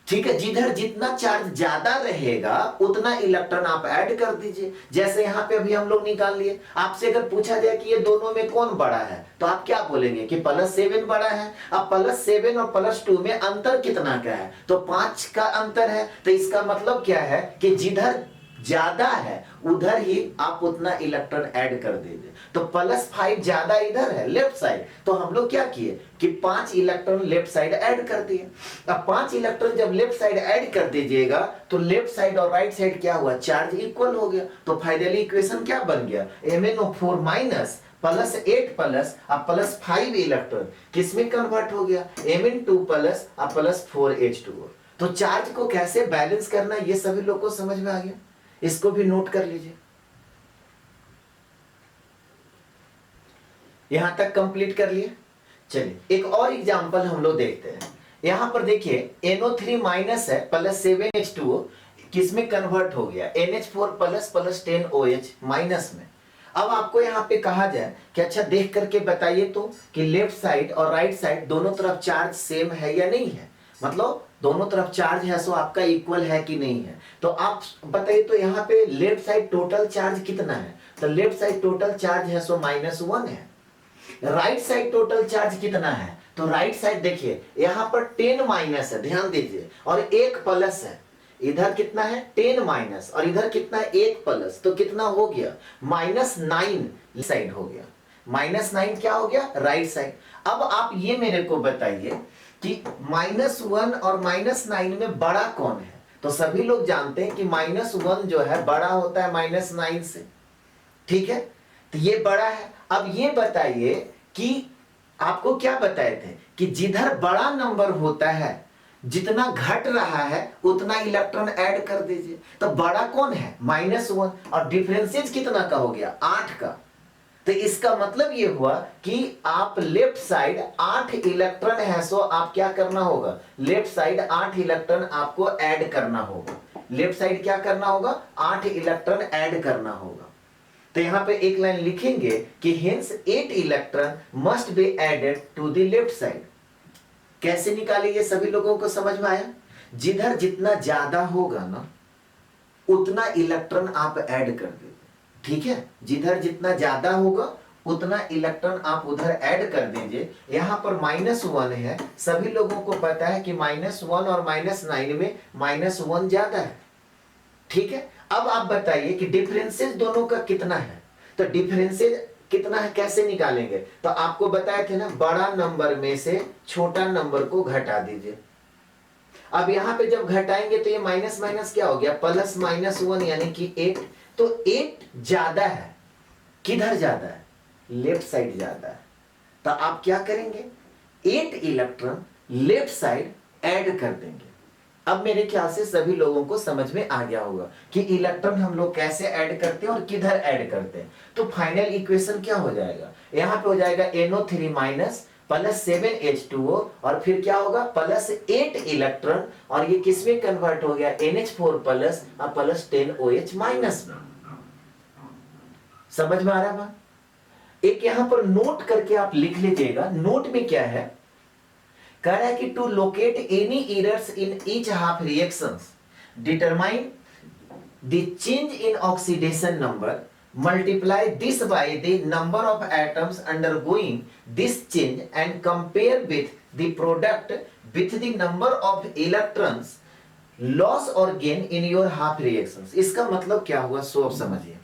[SPEAKER 1] ठीक है। जिधर जितना चार्ज ज्यादा रहेगा उतना इलेक्ट्रॉन आप ऐड कर दीजिए। जैसे यहाँ पे अभी हम लोग निकाल लिए। आपसे अगर पूछा जाए कि ये दोनों में कौन बड़ा है, तो आप क्या बोलेंगे कि +7 बड़ा है। अब +7 और +2 में अंतर कितना का है, तो 5 का अंतर है। तो इसका मतलब क्या है कि जिधर ज्यादा है उधर ही आप उतना इलेक्ट्रॉन ऐड कर दीजिए। तो +5 ज्यादा इधर है लेफ्ट साइड, तो हम लोग क्या किए कि 5 इलेक्ट्रॉन लेफ्ट साइड ऐड कर दिए। अब 5 इलेक्ट्रॉन जब लेफ्ट साइड ऐड कर दीजिएगा तो लेफ्ट साइड और राइट साइड क्या हुआ, चार्ज इक्वल हो गया। तो फाइनली इक्वेशन क्या बन गया, MnO4 माइनस +8 प्लस अब +5 इलेक्ट्रॉन किसमें कन्वर्ट हो गया, Mn2 प्लस अब +4H2O। तो चार्ज को कैसे बैलेंस करना ये सभी लोग को समझ में आ गया। इसको भी नोट कर लीजिए। यहां तक कंप्लीट कर लिए। चलिए एक और एग्जांपल हम लोग देखते हैं। यहां पर देखिए NO3 माइनस है +7H2O किसमें कन्वर्ट हो गया, NH4 प्लस +10OH माइनस में। अब आपको यहां पे कहा जाए कि अच्छा देख करके बताइए तो कि लेफ्ट साइड और राइट साइड दोनों तरफ चार्ज सेम है या नहीं है, मतलब दोनों तरफ चार्ज है सो आपका इक्वल है कि नहीं है। तो आप बताइए तो यहाँ पे लेफ्ट साइड टोटल चार्ज कितना है, तो लेफ्ट साइड टोटल चार्ज है सो -1 है। राइट साइड टोटल चार्ज कितना है, तो राइट साइड देखिए यहाँ पर 10 माइनस है, ध्यान दीजिए, और 1 प्लस है। इधर कितना है 10 माइनस और इधर कितना है 1 प्लस, तो कितना हो गया -9 साइड हो गया। -9 क्या हो गया, राइट साइड। अब आप ये मेरे को बताइए कि -1 और -9 में बड़ा कौन है, तो सभी लोग जानते हैं कि -1 जो है बड़ा होता है -9 से, ठीक है, तो ये बड़ा है। अब ये बताइए कि आपको क्या बताए थे कि जिधर बड़ा नंबर होता है जितना घट रहा है उतना इलेक्ट्रॉन ऐड कर दीजिए। तो बड़ा कौन है -1 और डिफरेंसेज कितना का हो गया 8 का। तो इसका मतलब ये हुआ कि आप लेफ्ट साइड 8 इलेक्ट्रॉन है सो आप क्या करना होगा, लेफ्ट साइड 8 इलेक्ट्रॉन आपको ऐड करना होगा। लेफ्ट साइड क्या करना होगा, 8 इलेक्ट्रॉन ऐड करना होगा। तो यहां पे एक लाइन लिखेंगे कि hence 8 electron must be added to the left side. कैसे निकालेंगे, सभी लोगों को समझ में आया। जिधर जितना ज्यादा होगा ना उतना इलेक्ट्रॉन आप ऐड कर देंगे, ठीक है। जिधर जितना ज्यादा होगा उतना इलेक्ट्रॉन आप उधर ऐड कर दीजिए। यहां पर -1 है, सभी लोगों को पता है कि -1 और -9 में -1 ज्यादा है, ठीक है। अब आप बताइए कि डिफरेंसेस दोनों का कितना है, तो डिफरेंसेस कितना है कैसे निकालेंगे, तो आपको बताए थे ना बड़ा नंबर में से छोटा नंबर को घटा दीजिए। अब यहां पे जब घटाएंगे तो ये माइनस माइनस क्या हो गया, प्लस -1 यानी कि 8। तो 8 ज्यादा है, किधर ज्यादा है, लेफ्ट साइड ज्यादा है। तो आप क्या करेंगे, 8 इलेक्ट्रॉन लेफ्ट साइड ऐड कर देंगे। अब मेरे ख्याल से सभी लोगों को समझ में आ गया होगा कि इलेक्ट्रॉन हम लोग कैसे ऐड करते हैं और किधर ऐड करते हैं। तो फाइनल इक्वेशन क्या हो जाएगा, यहां पे हो जाएगा NO3 माइनस +7H2O और फिर क्या होगा +8 इलेक्ट्रॉन और ये किसमें कन्वर्ट हो गया NH4 प्लस और +10OH माइनस में। समझ में आ रहा है? एक यहां पर नोट करके आप लिख लीजिएगा। नोट में क्या है, कह रहा है कि to locate any errors in each half reactions determine the change in oxidation number, multiply this by the number of atoms undergoing this change and compare with the product with the number of electrons loss or gain in your half reactions। इसका मतलब क्या हुआ सो अब समझिए।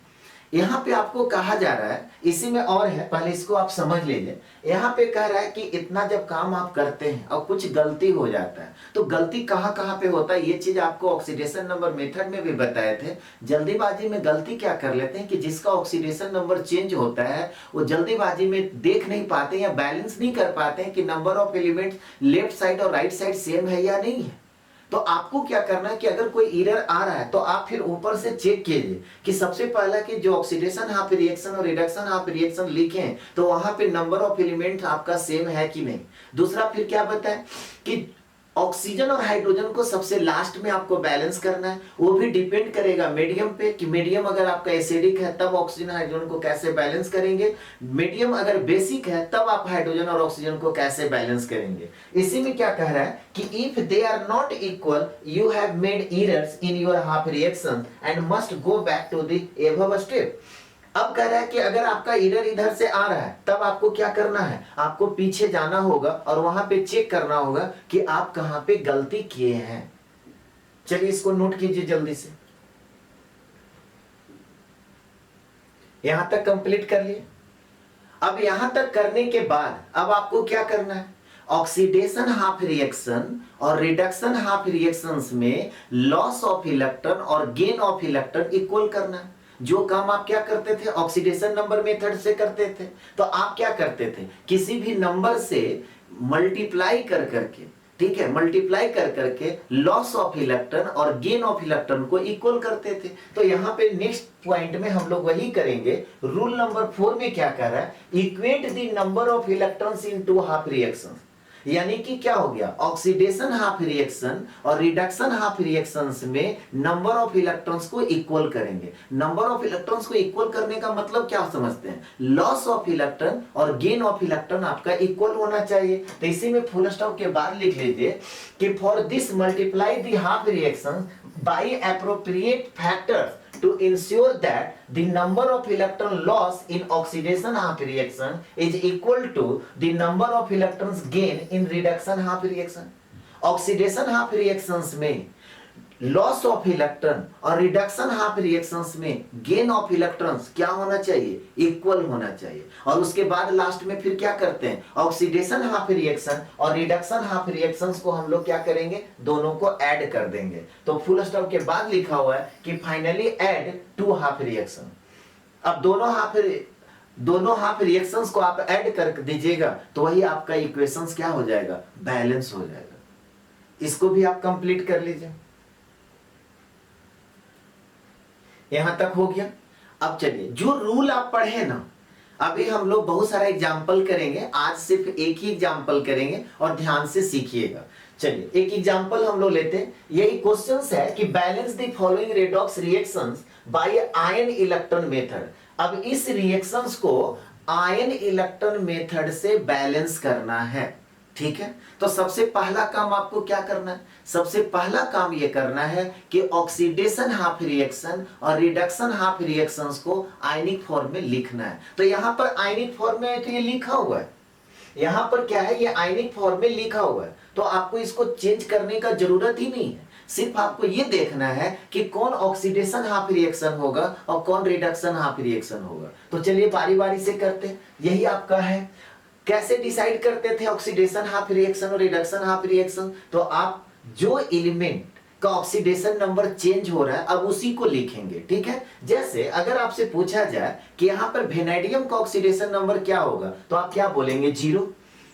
[SPEAKER 1] यहां पे आपको कहा जा रहा है, इसी में और है, पहले इसको आप समझ लीजिए। यहां पे कह रहा है कि इतना जब काम आप करते हैं और कुछ गलती हो जाता है, तो गलती कहां कहां पे होता है ये चीज आपको ऑक्सीडेशन नंबर मेथड में भी बताए थे। जल्दीबाजी में गलती क्या कर लेते हैं कि जिसका ऑक्सीडेशन नंबर चेंज होता है वो जल्दीबाजी में देख नहीं पाते या बैलेंस नहीं कर पाते हैं कि number of elements left side और राइट साइड सेम है या नहीं है। तो आपको क्या करना है कि अगर कोई एरर आ रहा है तो आप फिर ऊपर से चेक कीजिए कि सबसे पहला कि जो ऑक्सीडेशन हाफ रिएक्शन और रिडक्शन हाफ रिएक्शन लिखे हैं तो वहां पे नंबर ऑफ एलिमेंट आपका सेम है कि नहीं। दूसरा फिर क्या बताएं कि ऑक्सीजन और हाइड्रोजन को सबसे लास्ट में आपको बैलेंस करना है। वो भी डिपेंड करेगा मीडियम पे कि मीडियम अगर आपका एसिडिक है तब ऑक्सीजन हाइड्रोजन को कैसे बैलेंस करेंगे, मीडियम अगर बेसिक है तब आप हाइड्रोजन और ऑक्सीजन को कैसे बैलेंस करेंगे। इसी में क्या कह रहा है कि if they are not equal you have made errors in your half reaction and must go back to the above step. अब कह रहा है कि अगर आपका एरर इधर से आ रहा है तब आपको क्या करना है, आपको पीछे जाना होगा और वहां पे चेक करना होगा कि आप कहां पे गलती किए हैं। चलिए इसको नोट कीजिए जल्दी से। यहां तक कंप्लीट कर लिए। अब यहां तक करने के बाद अब आपको क्या करना है, ऑक्सीडेशन हाफ रिएक्शन और रिडक्शन हाफ रिएक्शंस में लॉस ऑफ इलेक्ट्रॉन और गेन ऑफ इलेक्ट्रॉन इक्वल करना है। जो काम आप क्या करते थे ऑक्सीडेशन नंबर मेथड से करते थे, तो आप क्या करते थे किसी भी नंबर से मल्टीप्लाई कर करके, ठीक है, मल्टीप्लाई कर करके लॉस ऑफ इलेक्ट्रॉन और गेन ऑफ इलेक्ट्रॉन को इक्वल करते थे। तो यहां पे नेक्स्ट पॉइंट में हम लोग वही करेंगे। रूल नंबर 4 में क्या कह रहा है, equate the number of electrons in two half reactions, यानी कि क्या हो गया ऑक्सीडेशन हाफ रिएक्शन और रिडक्शन हाफ रिएक्शंस में नंबर ऑफ इलेक्ट्रॉन्स को इक्वल करेंगे। नंबर ऑफ इलेक्ट्रॉन्स को इक्वल करने का मतलब क्या समझते हैं, लॉस ऑफ इलेक्ट्रॉन और गेन ऑफ इलेक्ट्रॉन आपका इक्वल होना चाहिए। तो इसी में फुल स्टॉप के बाद लिख लीजिए कि for this multiply the half reactions by appropriate factors to ensure that the number of electron loss in oxidation half reaction is equal to the number of electrons gain in reduction half reaction। oxidation half reactions में loss of electron और reduction half reactions में gain of electrons क्या होना चाहिए, equal होना चाहिए। और उसके बाद लास्ट में फिर क्या करते हैं, ऑक्सीडेशन हाफ रिएक्शन और रिडक्शन हाफ रिएक्शंस को हम लोग क्या करेंगे, दोनों को ऐड कर देंगे। तो फुल स्टॉप के बाद लिखा हुआ है कि finally add two half reaction. अब दोनों हाफ रिएक्शंस को आप ऐड कर दीजिएगा तो वही आपका इक्वेशंस क्या हो जाएगा, बैलेंस हो जाएगा। इसको भी आप कंप्लीट कर लीजिए। यहां तक हो गया। अब चलिए जो रूल आप पढ़े ना, अभी हम लोग बहुत सारा एग्जाम्पल करेंगे, आज सिर्फ एक ही एग्जाम्पल करेंगे और ध्यान से सीखिएगा। चलिए एक एग्जाम्पल हम लोग लेते हैं। यही क्वेश्चंस है कि balance the following redox reactions by ion electron method. अब इस रिएक्शंस को आयन इलेक्ट्रॉन मेथड से बैलेंस करना है, ठीक है। तो सबसे पहला काम आपको क्या करना है, सबसे पहला काम ये करना है कि ऑक्सीडेशन हाफ रिएक्शन और रिडक्शन हाफ रिएक्शंस को आयनिक फॉर्म में लिखना है। तो यहां पर आयनिक फॉर्म में तो ये लिखा हुआ है, यहां पर क्या है, ये आयनिक फॉर्म में लिखा हुआ है। तो आपको इसको चेंज करने का जरूरत ही नहीं है, सिर्फ आपको ये देखना है कि कौन ऑक्सीडेशन हाफ रिएक्शन होगा और कौन रिडक्शन हाफ रिएक्शन होगा। तो चलिए बारी बारी से करते हैं। यही आपका है, कैसे डिसाइड करते थे ऑक्सीडेशन हाफ रिएक्शन और रिडक्शन हाफ रिएक्शन। तो आप जो एलिमेंट का ऑक्सीडेशन नंबर चेंज हो रहा है अब उसी को लिखेंगे, ठीक है। जैसे अगर आपसे पूछा जाए कि यहां पर वेनेडियम का ऑक्सीडेशन नंबर क्या होगा, तो आप क्या बोलेंगे, 0।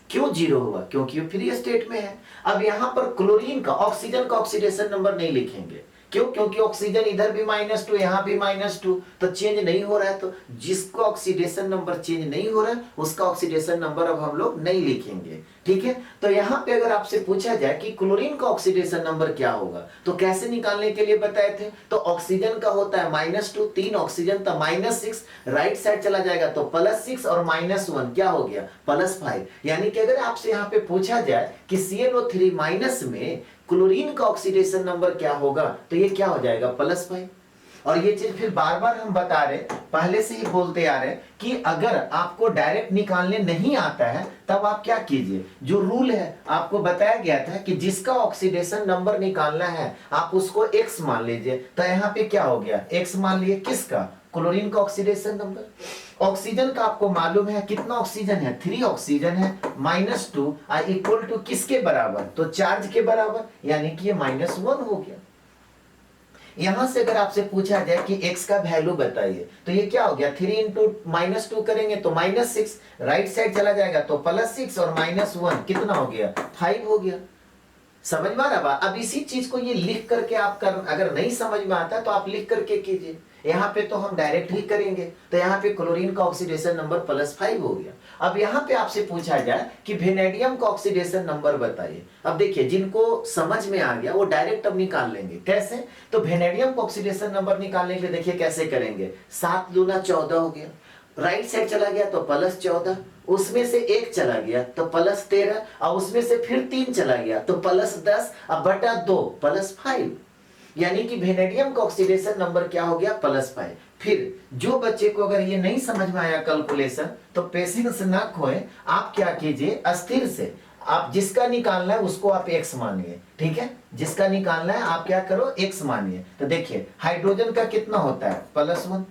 [SPEAKER 1] क्यों 0 हुआ, क्योंकि वो फ्री स्टेट में है। अब यहां पर क्लोरीन का, ऑक्सीजन का ऑक्सीडेशन नंबर नहीं लिखेंगे, क्यों? क्योंकि ऑक्सीजन इधर भी -2, यहाँ भी -2, तो चेंज नहीं हो रहा है। तो जिसका ऑक्सीडेशन नंबर चेंज नहीं हो रहा है उसका ऑक्सीडेशन नंबर अब हम लोग नहीं लिखेंगे, ठीक है। तो यहाँ पे अगर आपसे पूछा जाए कि क्लोरीन का ऑक्सीडेशन नंबर क्या होगा तो कैसे निकालने के लिए बताए थे, तो ऑक्सीजन का होता है -2, 3 ऑक्सीजन था -6, राइट साइड चला जाएगा तो +6 और -1 क्या हो गया +5। यानी कि अगर आपसे यहाँ पे पूछा जाए कि CnO3 माइनस में क्लोरीन का ऑक्सीडेशन नंबर क्या होगा तो ये क्या हो जाएगा +5। और ये चीज फिर बार बार हम बता रहे, पहले से ही बोलते आ रहे कि अगर आपको डायरेक्ट निकालने नहीं आता है तब आप क्या कीजिए, जो रूल है आपको बताया गया था कि जिसका ऑक्सीडेशन नंबर निकालना है आप उसको x मान लीजिए। तो यहाँ पे क्या हो गया x मान लिए, किसका, क्लोरीन का ऑक्सीडेशन नंबर। ऑक्सीजन का आपको मालूम है कितना ऑक्सीजन है, 3 ऑक्सीजन है, -2 इक्वल टू किसके बराबर, तो चार्ज के बराबर, यानी कि ये -1 हो गया। यहां से अगर आपसे पूछा जाए कि x का वैल्यू बताइए तो ये क्या हो गया, 3 इंटू -2 करेंगे तो -6, राइट साइड चला जाएगा तो +6 और -1 कितना हो गया 5 हो गया। समझ में आ रहा? अब इसी चीज को ये लिख करके आप कर, अगर नहीं समझ में आता तो आप लिख करके कीजिए। यहाँ पे तो हम डायरेक्ट ही करेंगे, तो यहाँ पे क्लोरीन का ऑक्सीडेशन नंबर +5 हो गया। अब यहाँ पे आपसे पूछा जाए कि वेनेडियम का ऑक्सीडेशन नंबर बताइए। अब देखिए जिनको समझ में आ गया वो डायरेक्ट अब निकाल लेंगे, कैसे, तो वेनेडियम का ऑक्सीडेशन नंबर निकालने के लिए देखिए कैसे करेंगे, 7 दूना 14 हो गया, राइट साइड चला गया तो +14, उसमें से 1 चला गया तो +13, और उसमें से फिर 3 चला गया तो +10, अब बटा 2 +5, यानी कि वेनेडियम का ऑक्सीडेशन नंबर क्या हो गया +5। फिर जो बच्चे को अगर ये नहीं समझ में आया कैलकुलेशन तो पेशेंस ना खोए, आप क्या कीजिए, अस्थिर से आप जिसका निकालना है उसको आप x मानिए, ठीक है, जिसका निकालना है आप क्या करो x मानिए। तो देखिए हाइड्रोजन का कितना होता है +1,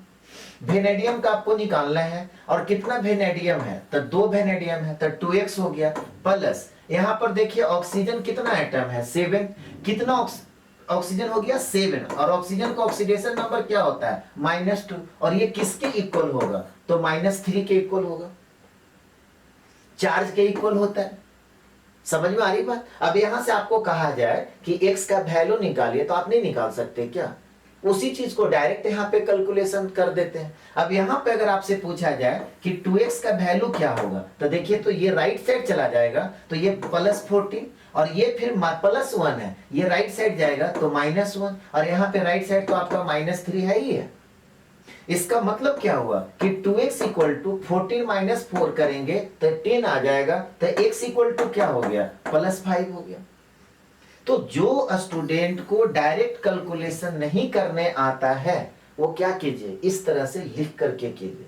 [SPEAKER 1] वेनेडियम का आपको निकालना है, और कितना वेनेडियम है तो 2 वेनेडियम है तो 2x हो गया, प्लस यहाँ पर देखिए ऑक्सीजन कितना एटम है 7, कितना ऑक्सीजन हो गया 7, और ऑक्सीजन का ऑक्सीडेशन नंबर क्या होता है -2, और ये किसके इक्वल होगा तो -3 के इक्वल होगा, चार्ज के इक्वल होता है। समझ में आ रही बात? अब यहां से आपको कहा जाए कि x का वैल्यू निकालिए तो आप नहीं निकाल सकते क्या, उसी चीज को डायरेक्ट यहाँ पे कैलकुलेशन कर देते हैं। अब यहाँ पे अगर आपसे पूछा जाए कि 2x का वैल्यू क्या होगा तो देखिए, तो ये राइट साइड चला जाएगा तो ये +14, और ये फिर +1 है, ये राइट साइड जाएगा तो -1, और यहाँ पे राइट साइड तो आपका -3 है ही है। इसका मतलब क्या हुआ कि 2x इक्वल टू 14 - 4 करेंगे तो 10 आ जाएगा, तो x इक्वल टू क्या हो गया +5 हो गया। तो जो स्टूडेंट को डायरेक्ट कैलकुलेशन नहीं करने आता है वो क्या कीजिए, इस तरह से लिख करके कीजिए।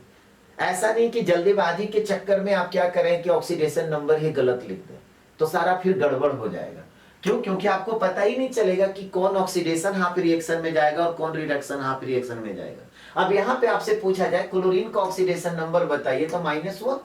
[SPEAKER 1] ऐसा नहीं कि जल्दीबाजी के चक्कर में आप क्या करें कि ऑक्सीडेशन नंबर ही गलत लिख दें, तो सारा फिर गड़बड़ हो जाएगा। क्यों? क्योंकि आपको पता ही नहीं चलेगा कि कौन ऑक्सीडेशन हाफ रिएक्शन में जाएगा और कौन रिडक्शन हाफ रिएक्शन में जाएगा। अब यहाँ पे आपसे पूछा जाए क्लोरीन का ऑक्सीडेशन नंबर बताइए तो -1।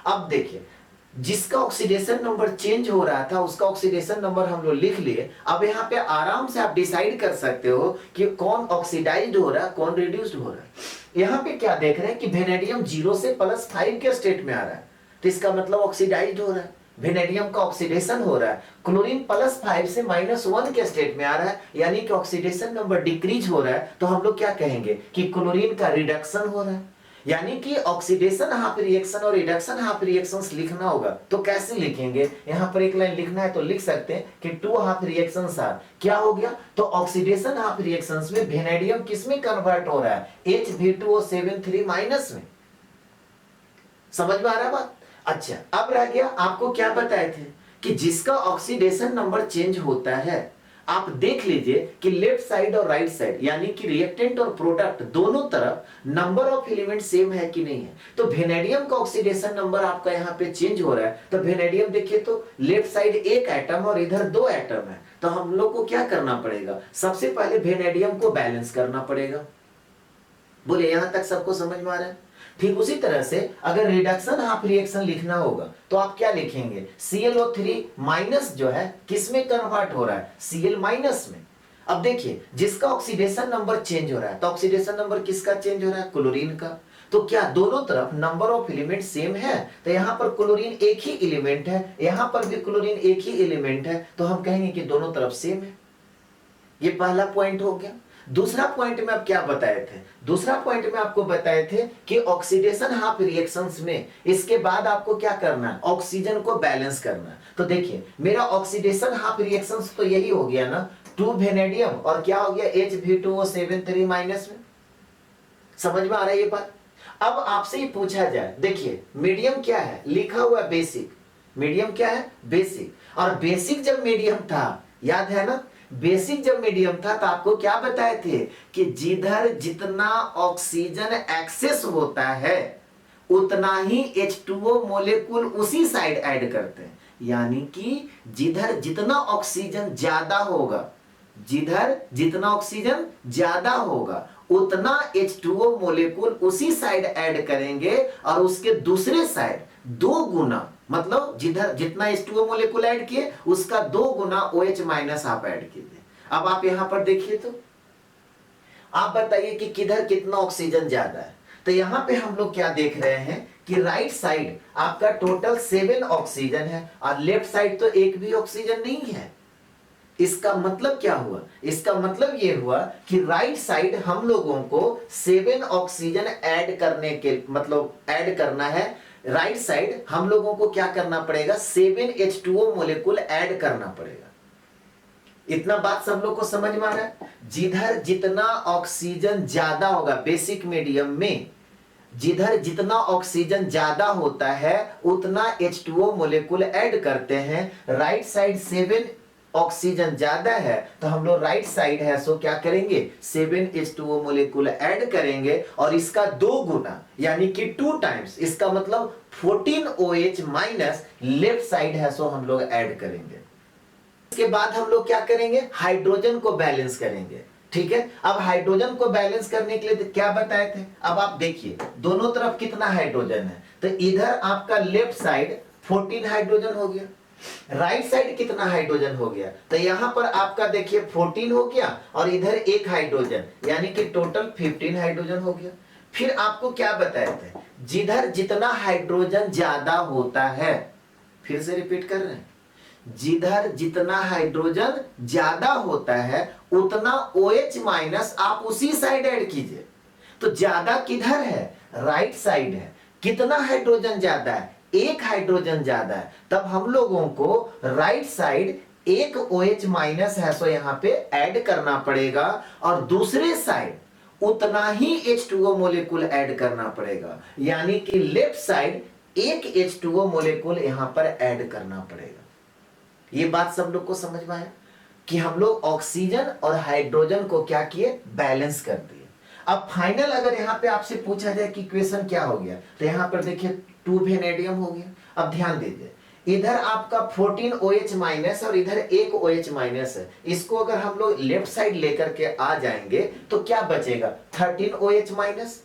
[SPEAKER 1] अब देखिए जिसका ऑक्सीडेशन नंबर चेंज हो रहा था उसका ऑक्सीडेशन नंबर हम लोग लिख लिए। अब यहाँ पे आराम से आप डिसाइड कर सकते हो कि कौन ऑक्सीडाइज्ड हो रहा है कौन रिड्यूस्ड हो रहा है। यहाँ पे क्या देख रहे हैं कि वेनेडियम 0 से +5 के स्टेट में आ रहा है, तो इसका मतलब ऑक्सीडाइज्ड हो रहा है, वेनेडियम का ऑक्सीडेशन हो रहा है। क्लोरीन +5 से -1 के स्टेट में आ रहा है, यानी कि ऑक्सीडेशन नंबर डिक्रीज हो रहा है, तो हम लोग क्या कहेंगे कि क्लोरीन का रिडक्शन हो रहा है। यानी कि ऑक्सीडेशन हाफ रिएक्शन और रिडक्शन हाफ रिएक्शंस लिखना होगा तो कैसे लिखेंगे, यहां पर एक लाइन लिखना है तो लिख सकते हैं कि 2 हाफ रिएक्शंस आर, क्या हो गया, तो ऑक्सीडेशन हाफ रिएक्शंस में वेनेडियम किस में कन्वर्ट हो रहा है Hv2O73 माइनस में। समझ में आ रहा है बात? अच्छा, अब रह गया आपको क्या बताए थे कि जिसका ऑक्सीडेशन नंबर चेंज होता है, आप देख लीजिए कि लेफ्ट साइड और राइट साइड यानी कि रिएक्टेंट और प्रोडक्ट दोनों तरफ नंबर ऑफ एलिमेंट सेम है कि नहीं है। तो वेनेडियम का ऑक्सीडेशन नंबर आपका यहाँ पे चेंज हो रहा है, तो वेनेडियम देखिए तो लेफ्ट साइड 1 एटम और इधर 2 एटम है, तो हम लोग को क्या करना पड़ेगा, सबसे पहले वेनेडियम को बैलेंस करना पड़ेगा। बोले यहां तक सबको समझ में आ रहा है? ठीक उसी तरह से अगर रिडक्शन हाफ रिएक्शन लिखना होगा तो आप क्या लिखेंगे, ClO3 माइनस जो है किस में कन्वर्ट हो रहा है, Cl माइनस में। अब देखिए जिसका ऑक्सीडेशन नंबर चेंज हो रहा है तो ऑक्सीडेशन नंबर किसका चेंज हो रहा है, क्लोरीन का। तो क्या दोनों तरफ नंबर ऑफ एलिमेंट सेम है, तो यहाँ पर क्लोरीन एक ही एलिमेंट है, यहाँ पर भी क्लोरीन एक ही एलिमेंट है, तो हम कहेंगे कि दोनों तरफ सेम है। ये पहला पॉइंट हो गया। दूसरा पॉइंट में आप क्या बताए थे? दूसरा पॉइंट में आपको बताए थे कि ऑक्सीडेशन हाफ रिएक्शंस में इसके बाद आपको क्या करना है, ऑक्सीजन को बैलेंस करना है। तो देखिए मेरा ऑक्सीडेशन हाफ रिएक्शंस तो यही हो गया ना, 2 वेनेडियम और क्या हो गया Hv2O73 माइनस में। समझ में आ रहा है ये बात? अब आपसे ही पूछा जाए, देखिए मीडियम क्या है, लिखा हुआ बेसिक। मीडियम क्या है? बेसिक। और बेसिक जब मीडियम था, याद है ना, बेसिक जब मीडियम था तो आपको क्या बताए थे कि जिधर जितना ऑक्सीजन एक्सेस होता है उतना ही H2O मोलेकुल उसी साइड ऐड करते हैं। यानी कि जिधर जितना ऑक्सीजन ज्यादा होगा, जिधर जितना ऑक्सीजन ज्यादा होगा उतना H2O मोलेकुल उसी साइड ऐड करेंगे और उसके दूसरे साइड 2 गुना, मतलब जिधर जितना H2O मोलेकुल ऐड किए उसका 2 गुना OH माइनस आप ऐड कीजिए। अब आप यहां पर देखिए तो आप बताइए कि किधर कितना ऑक्सीजन ज्यादा है। तो यहां पे हम लोग क्या देख रहे हैं कि राइट साइड आपका टोटल 7 ऑक्सीजन है और लेफ्ट साइड तो एक भी ऑक्सीजन नहीं है। इसका मतलब क्या हुआ? इसका मतलब ये हुआ कि राइट साइड हम लोगों को 7 ऑक्सीजन ऐड करने के मतलब ऐड करना है। राइट साइड हम लोगों को क्या करना पड़ेगा, 7 H2O मोलेकुल ऐड करना पड़ेगा। इतना बात सब लोग को समझ में आ रहा है? जिधर जितना ऑक्सीजन ज्यादा होगा बेसिक मीडियम में, जिधर जितना ऑक्सीजन ज्यादा होता है उतना H2O मोलेकुल ऐड करते हैं। राइट साइड 7 ऑक्सीजन ज्यादा है तो हम लोग राइट साइड है सो क्या करेंगे, 7 H2O मोलेकुल ऐड करेंगे और इसका 2 गुना यानी कि 2 टाइम्स, इसका मतलब 14 OH माइनस लेफ्ट साइड है सो हम लोग ऐड करेंगे। इसके बाद हम लोग क्या करेंगे, हाइड्रोजन को बैलेंस करेंगे। ठीक है, अब हाइड्रोजन को बैलेंस करने के लिए क्या बताए थे? अब आप देखिए दोनों तरफ कितना हाइड्रोजन है, तो इधर आपका लेफ्ट साइड 14 हाइड्रोजन हो गया, राइट साइड कितना हाइड्रोजन हो गया, तो यहां पर आपका देखिए 14 हो गया और इधर एक हाइड्रोजन यानी कि टोटल 15 हाइड्रोजन हो गया। फिर आपको क्या बताए थे, जिधर जितना हाइड्रोजन ज्यादा होता है, फिर से रिपीट कर रहे हैं, जिधर जितना हाइड्रोजन ज्यादा होता है उतना OH माइनस आप उसी साइड ऐड कीजिए। तो ज्यादा किधर है, राइट साइड है। कितना हाइड्रोजन ज्यादा है, एक हाइड्रोजन ज्यादा है, तब हम लोगों को राइट साइड एक OH माइनस है सो यहां पे ऐड करना पड़ेगा और दूसरे साइड उतना ही H2O मोलेकुल ऐड करना पड़ेगा। यानी कि लेफ्ट साइड एक H2O मोलेकुल यहां पर ऐड करना पड़ेगा। ये बात सब लोग को समझ में आया कि हम लोग ऑक्सीजन और हाइड्रोजन को क्या किए, बैलेंस कर दिए। अब फाइनल अगर यहां पे आपसे पूछा जाए कि इक्वेशन क्या हो गया, तो यहां पर देखिए 2 वेनेडियम हो गया। अब ध्यान दीजिए इधर आपका 14 OH माइनस और इधर एक OH माइनस है, इसको अगर हम लोग लेफ्ट साइड लेकर के आ जाएंगे तो क्या बचेगा, 13 OH माइनस।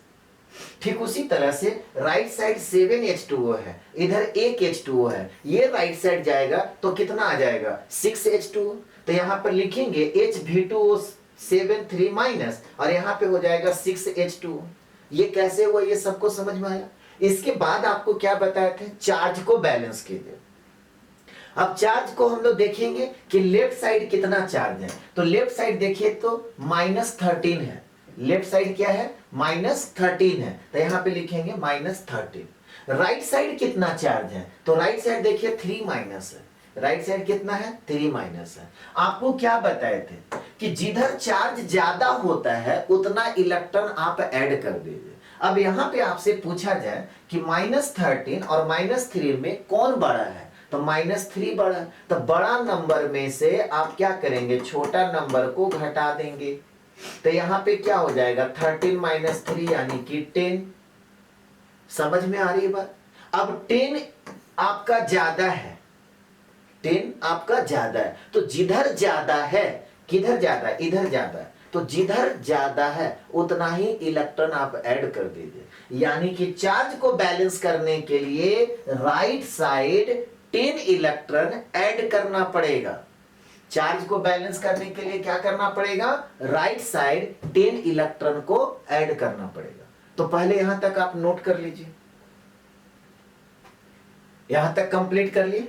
[SPEAKER 1] ठीक उसी तरह से राइट साइड 7 H2O है, इधर एक H2O है, ये राइट साइड जाएगा तो कितना आ जाएगा, 6 H2O। तो यहां पर लिखेंगे Hv2O73 माइनस और यहां पे हो जाएगा 6 H2O। ये कैसे हुआ, ये सबको समझ में आया? इसके बाद आपको क्या बताए थे, चार्ज को बैलेंस कीजिए। अब चार्ज को हम लोग देखेंगे कि लेफ्ट साइड कितना चार्ज है, तो लेफ्ट साइड देखिए तो -13 है। लेफ्ट साइड क्या है, -13 है, तो यहां पे लिखेंगे -13। राइट साइड कितना चार्ज है, तो राइट साइड देखिए 3 माइनस है। राइट साइड कितना है, 3 माइनस है। आपको क्या बताए थे कि जिधर चार्ज ज्यादा होता है उतना इलेक्ट्रॉन आप ऐड कर दीजिए। अब यहां पे आपसे पूछा जाए कि -13 और -3 में कौन बड़ा है, तो -3 बड़ा है, तो बड़ा नंबर में से आप क्या करेंगे, छोटा नंबर को घटा देंगे। तो यहां पे क्या हो जाएगा, 13 - 3 यानी कि 10। समझ में आ रही है बात? अब 10 आपका ज्यादा है, 10 आपका ज्यादा है, तो जिधर ज्यादा है, किधर ज्यादा है, इधर ज्यादा है, तो जिधर ज्यादा है उतना ही इलेक्ट्रॉन आप ऐड कर दीजिए। यानी कि चार्ज को बैलेंस करने के लिए राइट साइड 10 इलेक्ट्रॉन ऐड करना पड़ेगा। चार्ज को बैलेंस करने के लिए क्या करना पड़ेगा, राइट साइड 10 इलेक्ट्रॉन को ऐड करना पड़ेगा। तो पहले यहां तक आप नोट कर लीजिए, यहां तक कंप्लीट कर लिए।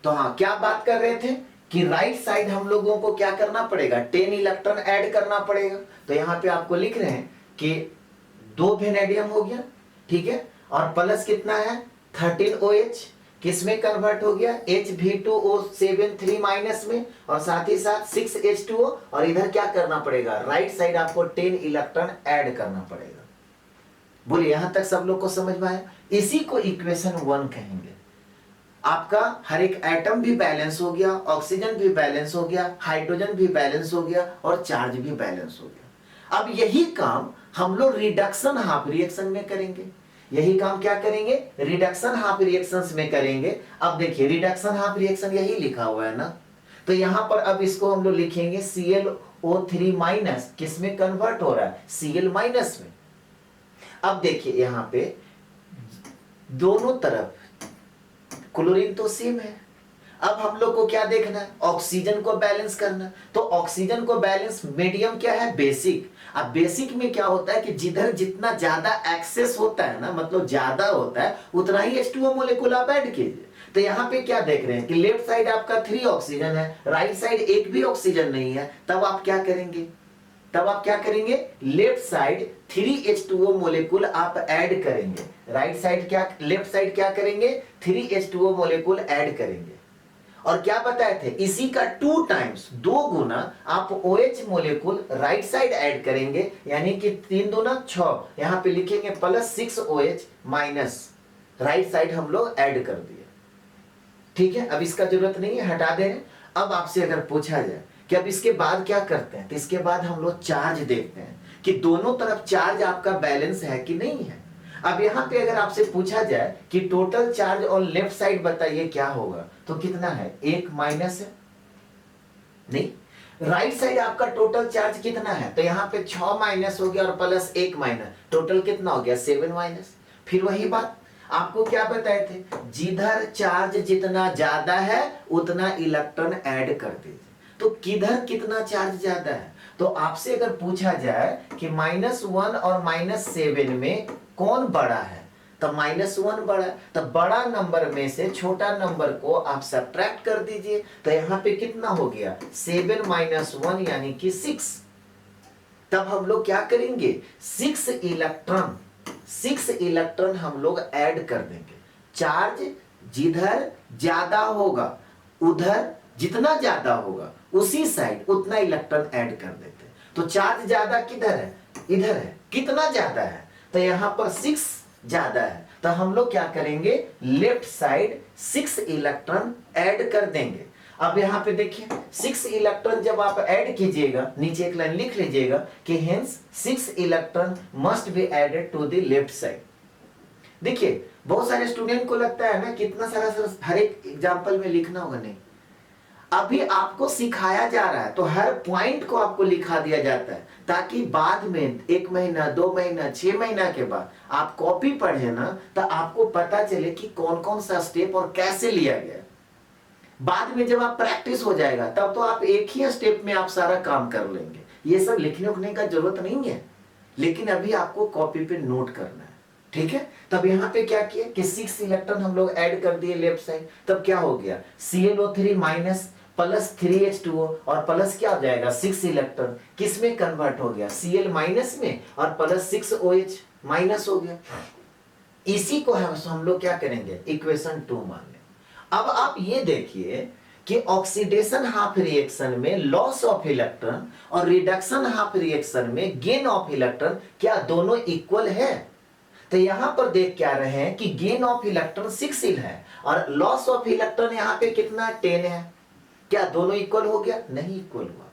[SPEAKER 1] तो हाँ, क्या बात कर रहे थे कि राइट साइड हम लोगों को क्या करना पड़ेगा, 10 इलेक्ट्रॉन ऐड करना पड़ेगा। तो यहां पे आपको लिख रहे हैं कि 2 वेनेडियम हो गया, ठीक है, और प्लस कितना है 13 OH, किस में कन्वर्ट हो गया Hv2O7 माइनस में, और साथ ही साथ 6H2O, और इधर क्या करना पड़ेगा, राइट साइड आपको 10 इलेक्ट्रॉन ऐड करना पड़ेगा। बोलिए यहां तक सब लोग को समझ में आया? इसी को इक्वेशन 1 कहेंगे। आपका हर एक एटम भी बैलेंस हो गया, ऑक्सीजन भी बैलेंस हो गया, हाइड्रोजन भी बैलेंस हो गया, और चार्ज भी बैलेंस हो गया। अब यही काम हम लोग रिडक्शन हाफ रिएक्शन में करेंगे। यही काम क्या करेंगे, रिडक्शन हाफ रिएक्शंस में करेंगे। अब देखिए रिडक्शन हाफ रिएक्शन यही लिखा हुआ है ना, तो यहां पर अब इसको हम लोग लिखेंगे ClO3 माइनस, किस में कन्वर्ट हो रहा है, Cl माइनस में। अब देखिए यहां पे दोनों तरफ क्लोरीन तो सेम है। अब हम लोग को क्या देखना है, ऑक्सीजन को बैलेंस करना। तो ऑक्सीजन को बैलेंस, मीडियम क्या है, बेसिक। अब बेसिक में क्या होता है कि जिधर जितना ज्यादा एक्सेस होता है ना, मतलब ज्यादा होता है, उतना ही H2O मोलेकुल आप ऐड कीजिए। तो यहाँ पे क्या देख रहे हैं कि लेफ्ट साइड आपका 3 ऑक्सीजन है, राइट साइड एक भी ऑक्सीजन नहीं है, तब आप क्या करेंगे, तब आप क्या करेंगे, लेफ्ट साइड 3H2O मोलेकुल आप ऐड करेंगे, राइट साइड क्या, लेफ्ट साइड क्या करेंगे, 3H2O मोलेकुल ऐड करेंगे। और क्या बताए थे, इसी का 2 टाइम्स, 2 गुना आप OH मोलेकुल राइट साइड ऐड करेंगे, यानी कि 3 दूना 6, यहां पे लिखेंगे plus 6OH minus, right side हम लोग ऐड कर दिए। ठीक है, अब इसका जरूरत नहीं है, हटा दें। अब आपसे अगर पूछा जाए कि अब इसके बाद क्या करते हैं, तो इसके बाद हम लोग चार्ज देखते हैं कि दोनों तरफ चार्ज आपका बैलेंस है कि नहीं है। अब यहां पे अगर आपसे पूछा जाए कि टोटल चार्ज और लेफ्ट साइड बताइए क्या होगा, तो कितना है, 1 माइनस है, नहीं, राइट साइड आपका टोटल चार्ज कितना है, तो यहां पे 6 माइनस हो गया और प्लस 1 माइनस, टोटल कितना हो गया 7 माइनस। फिर वही बात आपको क्या बताए थे, जिधर चार्ज जितना ज्यादा है उतना इलेक्ट्रॉन ऐड कर दीजिए। तो किधर कितना चार्ज ज्यादा है, तो आपसे अगर पूछा जाए कि -1 और -7 में कौन बड़ा है, तो -1 बड़ा है, तो बड़ा नंबर में से छोटा नंबर को आप सब्ट्रैक्ट कर दीजिए। तो यहां पे कितना हो गया 7 - 1 यानी कि 6। तब हम लोग क्या करेंगे, 6 इलेक्ट्रॉन हम लोग ऐड कर देंगे। चार्ज जिधर ज्यादा होगा, उधर जितना ज्यादा होगा उसी साइड उतना इलेक्ट्रॉन ऐड कर देते हैं। तो चार्ज ज्यादा किधर है, इधर है, कितना ज्यादा है, तो यहां पर 6 ज्यादा है, तो हम लोग क्या करेंगे, लेफ्ट साइड 6 इलेक्ट्रॉन ऐड कर देंगे। अब यहां पे देखिए 6 इलेक्ट्रॉन जब आप ऐड कीजिएगा, नीचे एक लाइन लिख लीजिएगा कि hence 6 electron must be added to the left side. देखिए बहुत सारे स्टूडेंट को लगता है ना कितना सारा हर एक एग्जांपल में लिखना होगा, नहीं, अभी आपको सिखाया जा रहा है तो हर पॉइंट को आपको लिखा दिया जाता है, ताकि बाद में 1 महीना 2 महीना 6 महीना के बाद आप कॉपी पढ़े ना, तो आपको पता चले कि कौन कौन सा स्टेप और कैसे लिया गया। बाद में जब आप प्रैक्टिस हो जाएगा तब तो आप एक ही स्टेप में आप सारा काम कर लेंगे, ये सब लिखने उखने का जरूरत नहीं है, लेकिन अभी आपको कॉपी पे नोट करना है। ठीक है, तब यहाँ पे क्या किया कि 6 इलेक्ट्रॉन हम लोग ऐड कर दिए लेफ्ट साइड, तब क्या हो गया ClO3 माइनस प्लस 3H2O, और प्लस क्या हो जाएगा 6 इलेक्ट्रॉन किस में कन्वर्ट हो गया, Cl माइनस में, और प्लस 6OH माइनस हो गया। इसी को हम लोग क्या करेंगे, इक्वेशन 2 मान लें। अब आप ये देखिए कि ऑक्सीडेशन हाफ रिएक्शन में लॉस ऑफ इलेक्ट्रॉन और रिडक्शन हाफ रिएक्शन में गेन ऑफ इलेक्ट्रॉन क्या दोनों इक्वल है, तो यहां पर देख क्या रहे हैं कि गेन ऑफ इलेक्ट्रॉन 6 है और लॉस ऑफ इलेक्ट्रॉन यहां पे कितना 10 है, क्या दोनों इक्वल हो गया, नहीं इक्वल हुआ।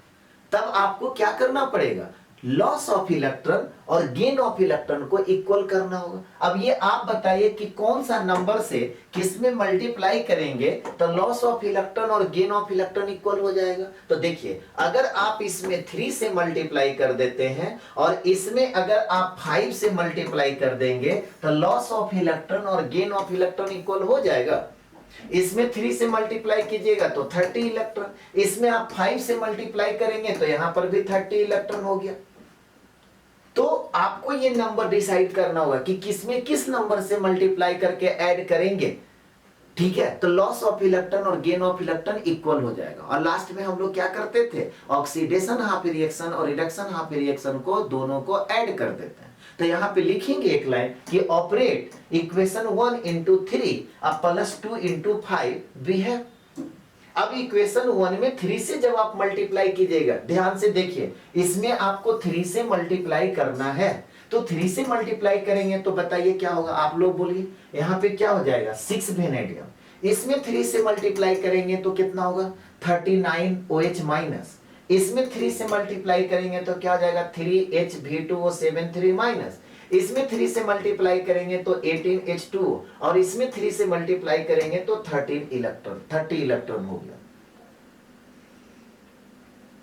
[SPEAKER 1] तब आपको क्या करना पड़ेगा, लॉस ऑफ इलेक्ट्रॉन और गेन ऑफ इलेक्ट्रॉन को इक्वल करना होगा। अब ये आप बताइए कि कौन सा नंबर से किसमें मल्टीप्लाई करेंगे तो लॉस ऑफ इलेक्ट्रॉन और गेन ऑफ इलेक्ट्रॉन इक्वल हो जाएगा। तो देखिए अगर आप इसमें 3 से मल्टीप्लाई कर देते हैं और इसमें अगर आप 5 से मल्टीप्लाई कर देंगे तो लॉस ऑफ इलेक्ट्रॉन और गेन ऑफ इलेक्ट्रॉन इक्वल हो जाएगा। इसमें 3 से मल्टीप्लाई कीजिएगा तो 30 इलेक्ट्रॉन, इसमें आप 5 से मल्टीप्लाई करेंगे तो यहां पर भी 30 इलेक्ट्रॉन हो गया। तो आपको ये नंबर डिसाइड करना होगा कि किसमें किस नंबर से मल्टीप्लाई करके ऐड करेंगे। ठीक है, तो लॉस ऑफ इलेक्ट्रॉन और गेन ऑफ इलेक्ट्रॉन इक्वल हो जाएगा। और लास्ट में हम लोग क्या करते थे, ऑक्सीडेशन हाफ रिएक्शन और रिडक्शन हाफ रिएक्शन को दोनों को ऐड कर देते हैं। तो यहाँ पे लिखेंगे एक लाइन कि ऑपरेट इक्वेशन 1 into 3 अब प्लस 2 into 5 भी है। अब इक्वेशन 1 में 3 से जब आप मल्टीप्लाई कीजिएगा, ध्यान से देखिए, इसमें आपको 3 से मल्टीप्लाई करना है। तो 3 से मल्टीप्लाई करेंगे तो बताइए क्या होगा, आप लोग बोलिए। यहाँ पे क्या हो जाएगा, 6 वेनेडियम। इसमें 3 से मल्टीप्लाई करेंगे तो कितना होगा, 39 OH माइनस। इसमें 3 से मल्टीप्लाई करेंगे तो क्या हो जाएगा, 3HV2O73 माइनस। इसमें 3 से मल्टीप्लाई करेंगे तो 18H2 और इसमें 3 से मल्टीप्लाई करेंगे तो 30 इलेक्ट्रॉन हो गया।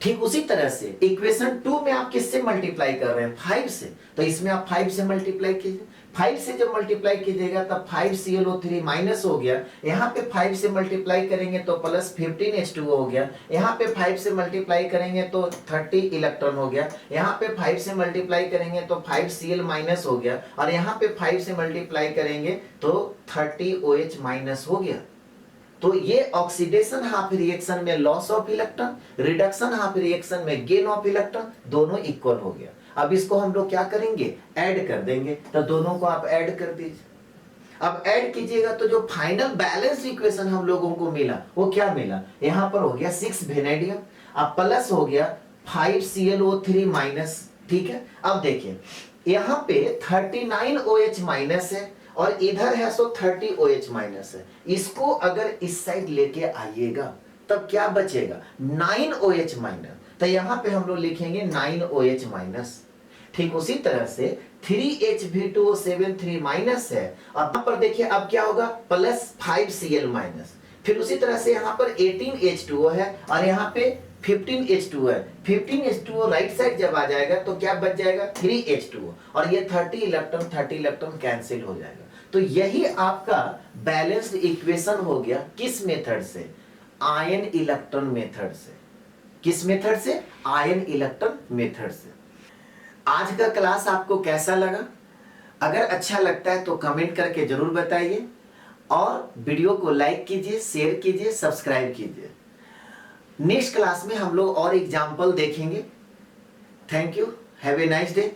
[SPEAKER 1] ठीक उसी तरह से इक्वेशन 2 में आप किससे मल्टीप्लाई कर रहे हैं, 5 से। तो इसमें आप 5 से मल्टीप्लाई कीजिए। 5 से जब मल्टीप्लाई कीजिएगा तब 5ClO3 माइनस हो गया। यहाँ पे 5 से मल्टीप्लाई करेंगे तो प्लस 15H2O हो गया। यहाँ पे 5 से मल्टीप्लाई करेंगे तो 30 इलेक्ट्रॉन हो गया। यहाँ पे 5 से मल्टीप्लाई करेंगे तो 5Cl माइनस हो गया। और यहाँ पे 5 से मल्टीप्लाई करेंगे तो 30OH माइनस हो गया। तो ये ऑक्सीडेशन हाफ रिएक्शन में loss of electron, reduction half reaction में गेन ऑफ इलेक्ट्रॉन, दोनों इक्वल हो गया। अब इसको हम लोग क्या करेंगे, ऐड कर देंगे। तो दोनों को आप ऐड कर दीजिए। अब ऐड कीजिएगा तो जो फाइनल बैलेंस इक्वेशन हम लोगों को मिला वो क्या मिला, यहां पर हो गया 6 वेनेडियम, अब प्लस हो गया 5ClO3 माइनस। ठीक है, अब देखिए यहां पे 39 OH माइनस है और इधर है सो 30 OH माइनस है। इसको अगर इस साइड लेके आइएगा तब क्या बचेगा, 9 OH माइनस। तो यहां पे हम लोग लिखेंगे 9 OH माइनस। ठीक उसी तरह से 3HV2O73 माइनस है और यहां पर देखिए अब क्या होगा, प्लस 5Cl माइनस। फिर उसी तरह से यहां पर 18H2O है और यहां पे 15H2O है। 15H2O राइट साइड जब आ जाएगा तो क्या बच जाएगा, 3H2O और ये 30 इलेक्ट्रॉन कैंसिल हो जाएगा। तो यही आपका बैलेंस्ड इक्वेशन हो गया। किस मेथड से, आयन इलेक्ट्रॉन मेथड से। किस मेथड से, आयन इलेक्ट्रॉन मेथड से। आज का क्लास आपको कैसा लगा, अगर अच्छा लगता है तो कमेंट करके जरूर बताइए और वीडियो को लाइक कीजिए, शेयर कीजिए, सब्सक्राइब कीजिए। नेक्स्ट क्लास में हम लोग और एग्जाम्पल देखेंगे। Thank you, have a nice day.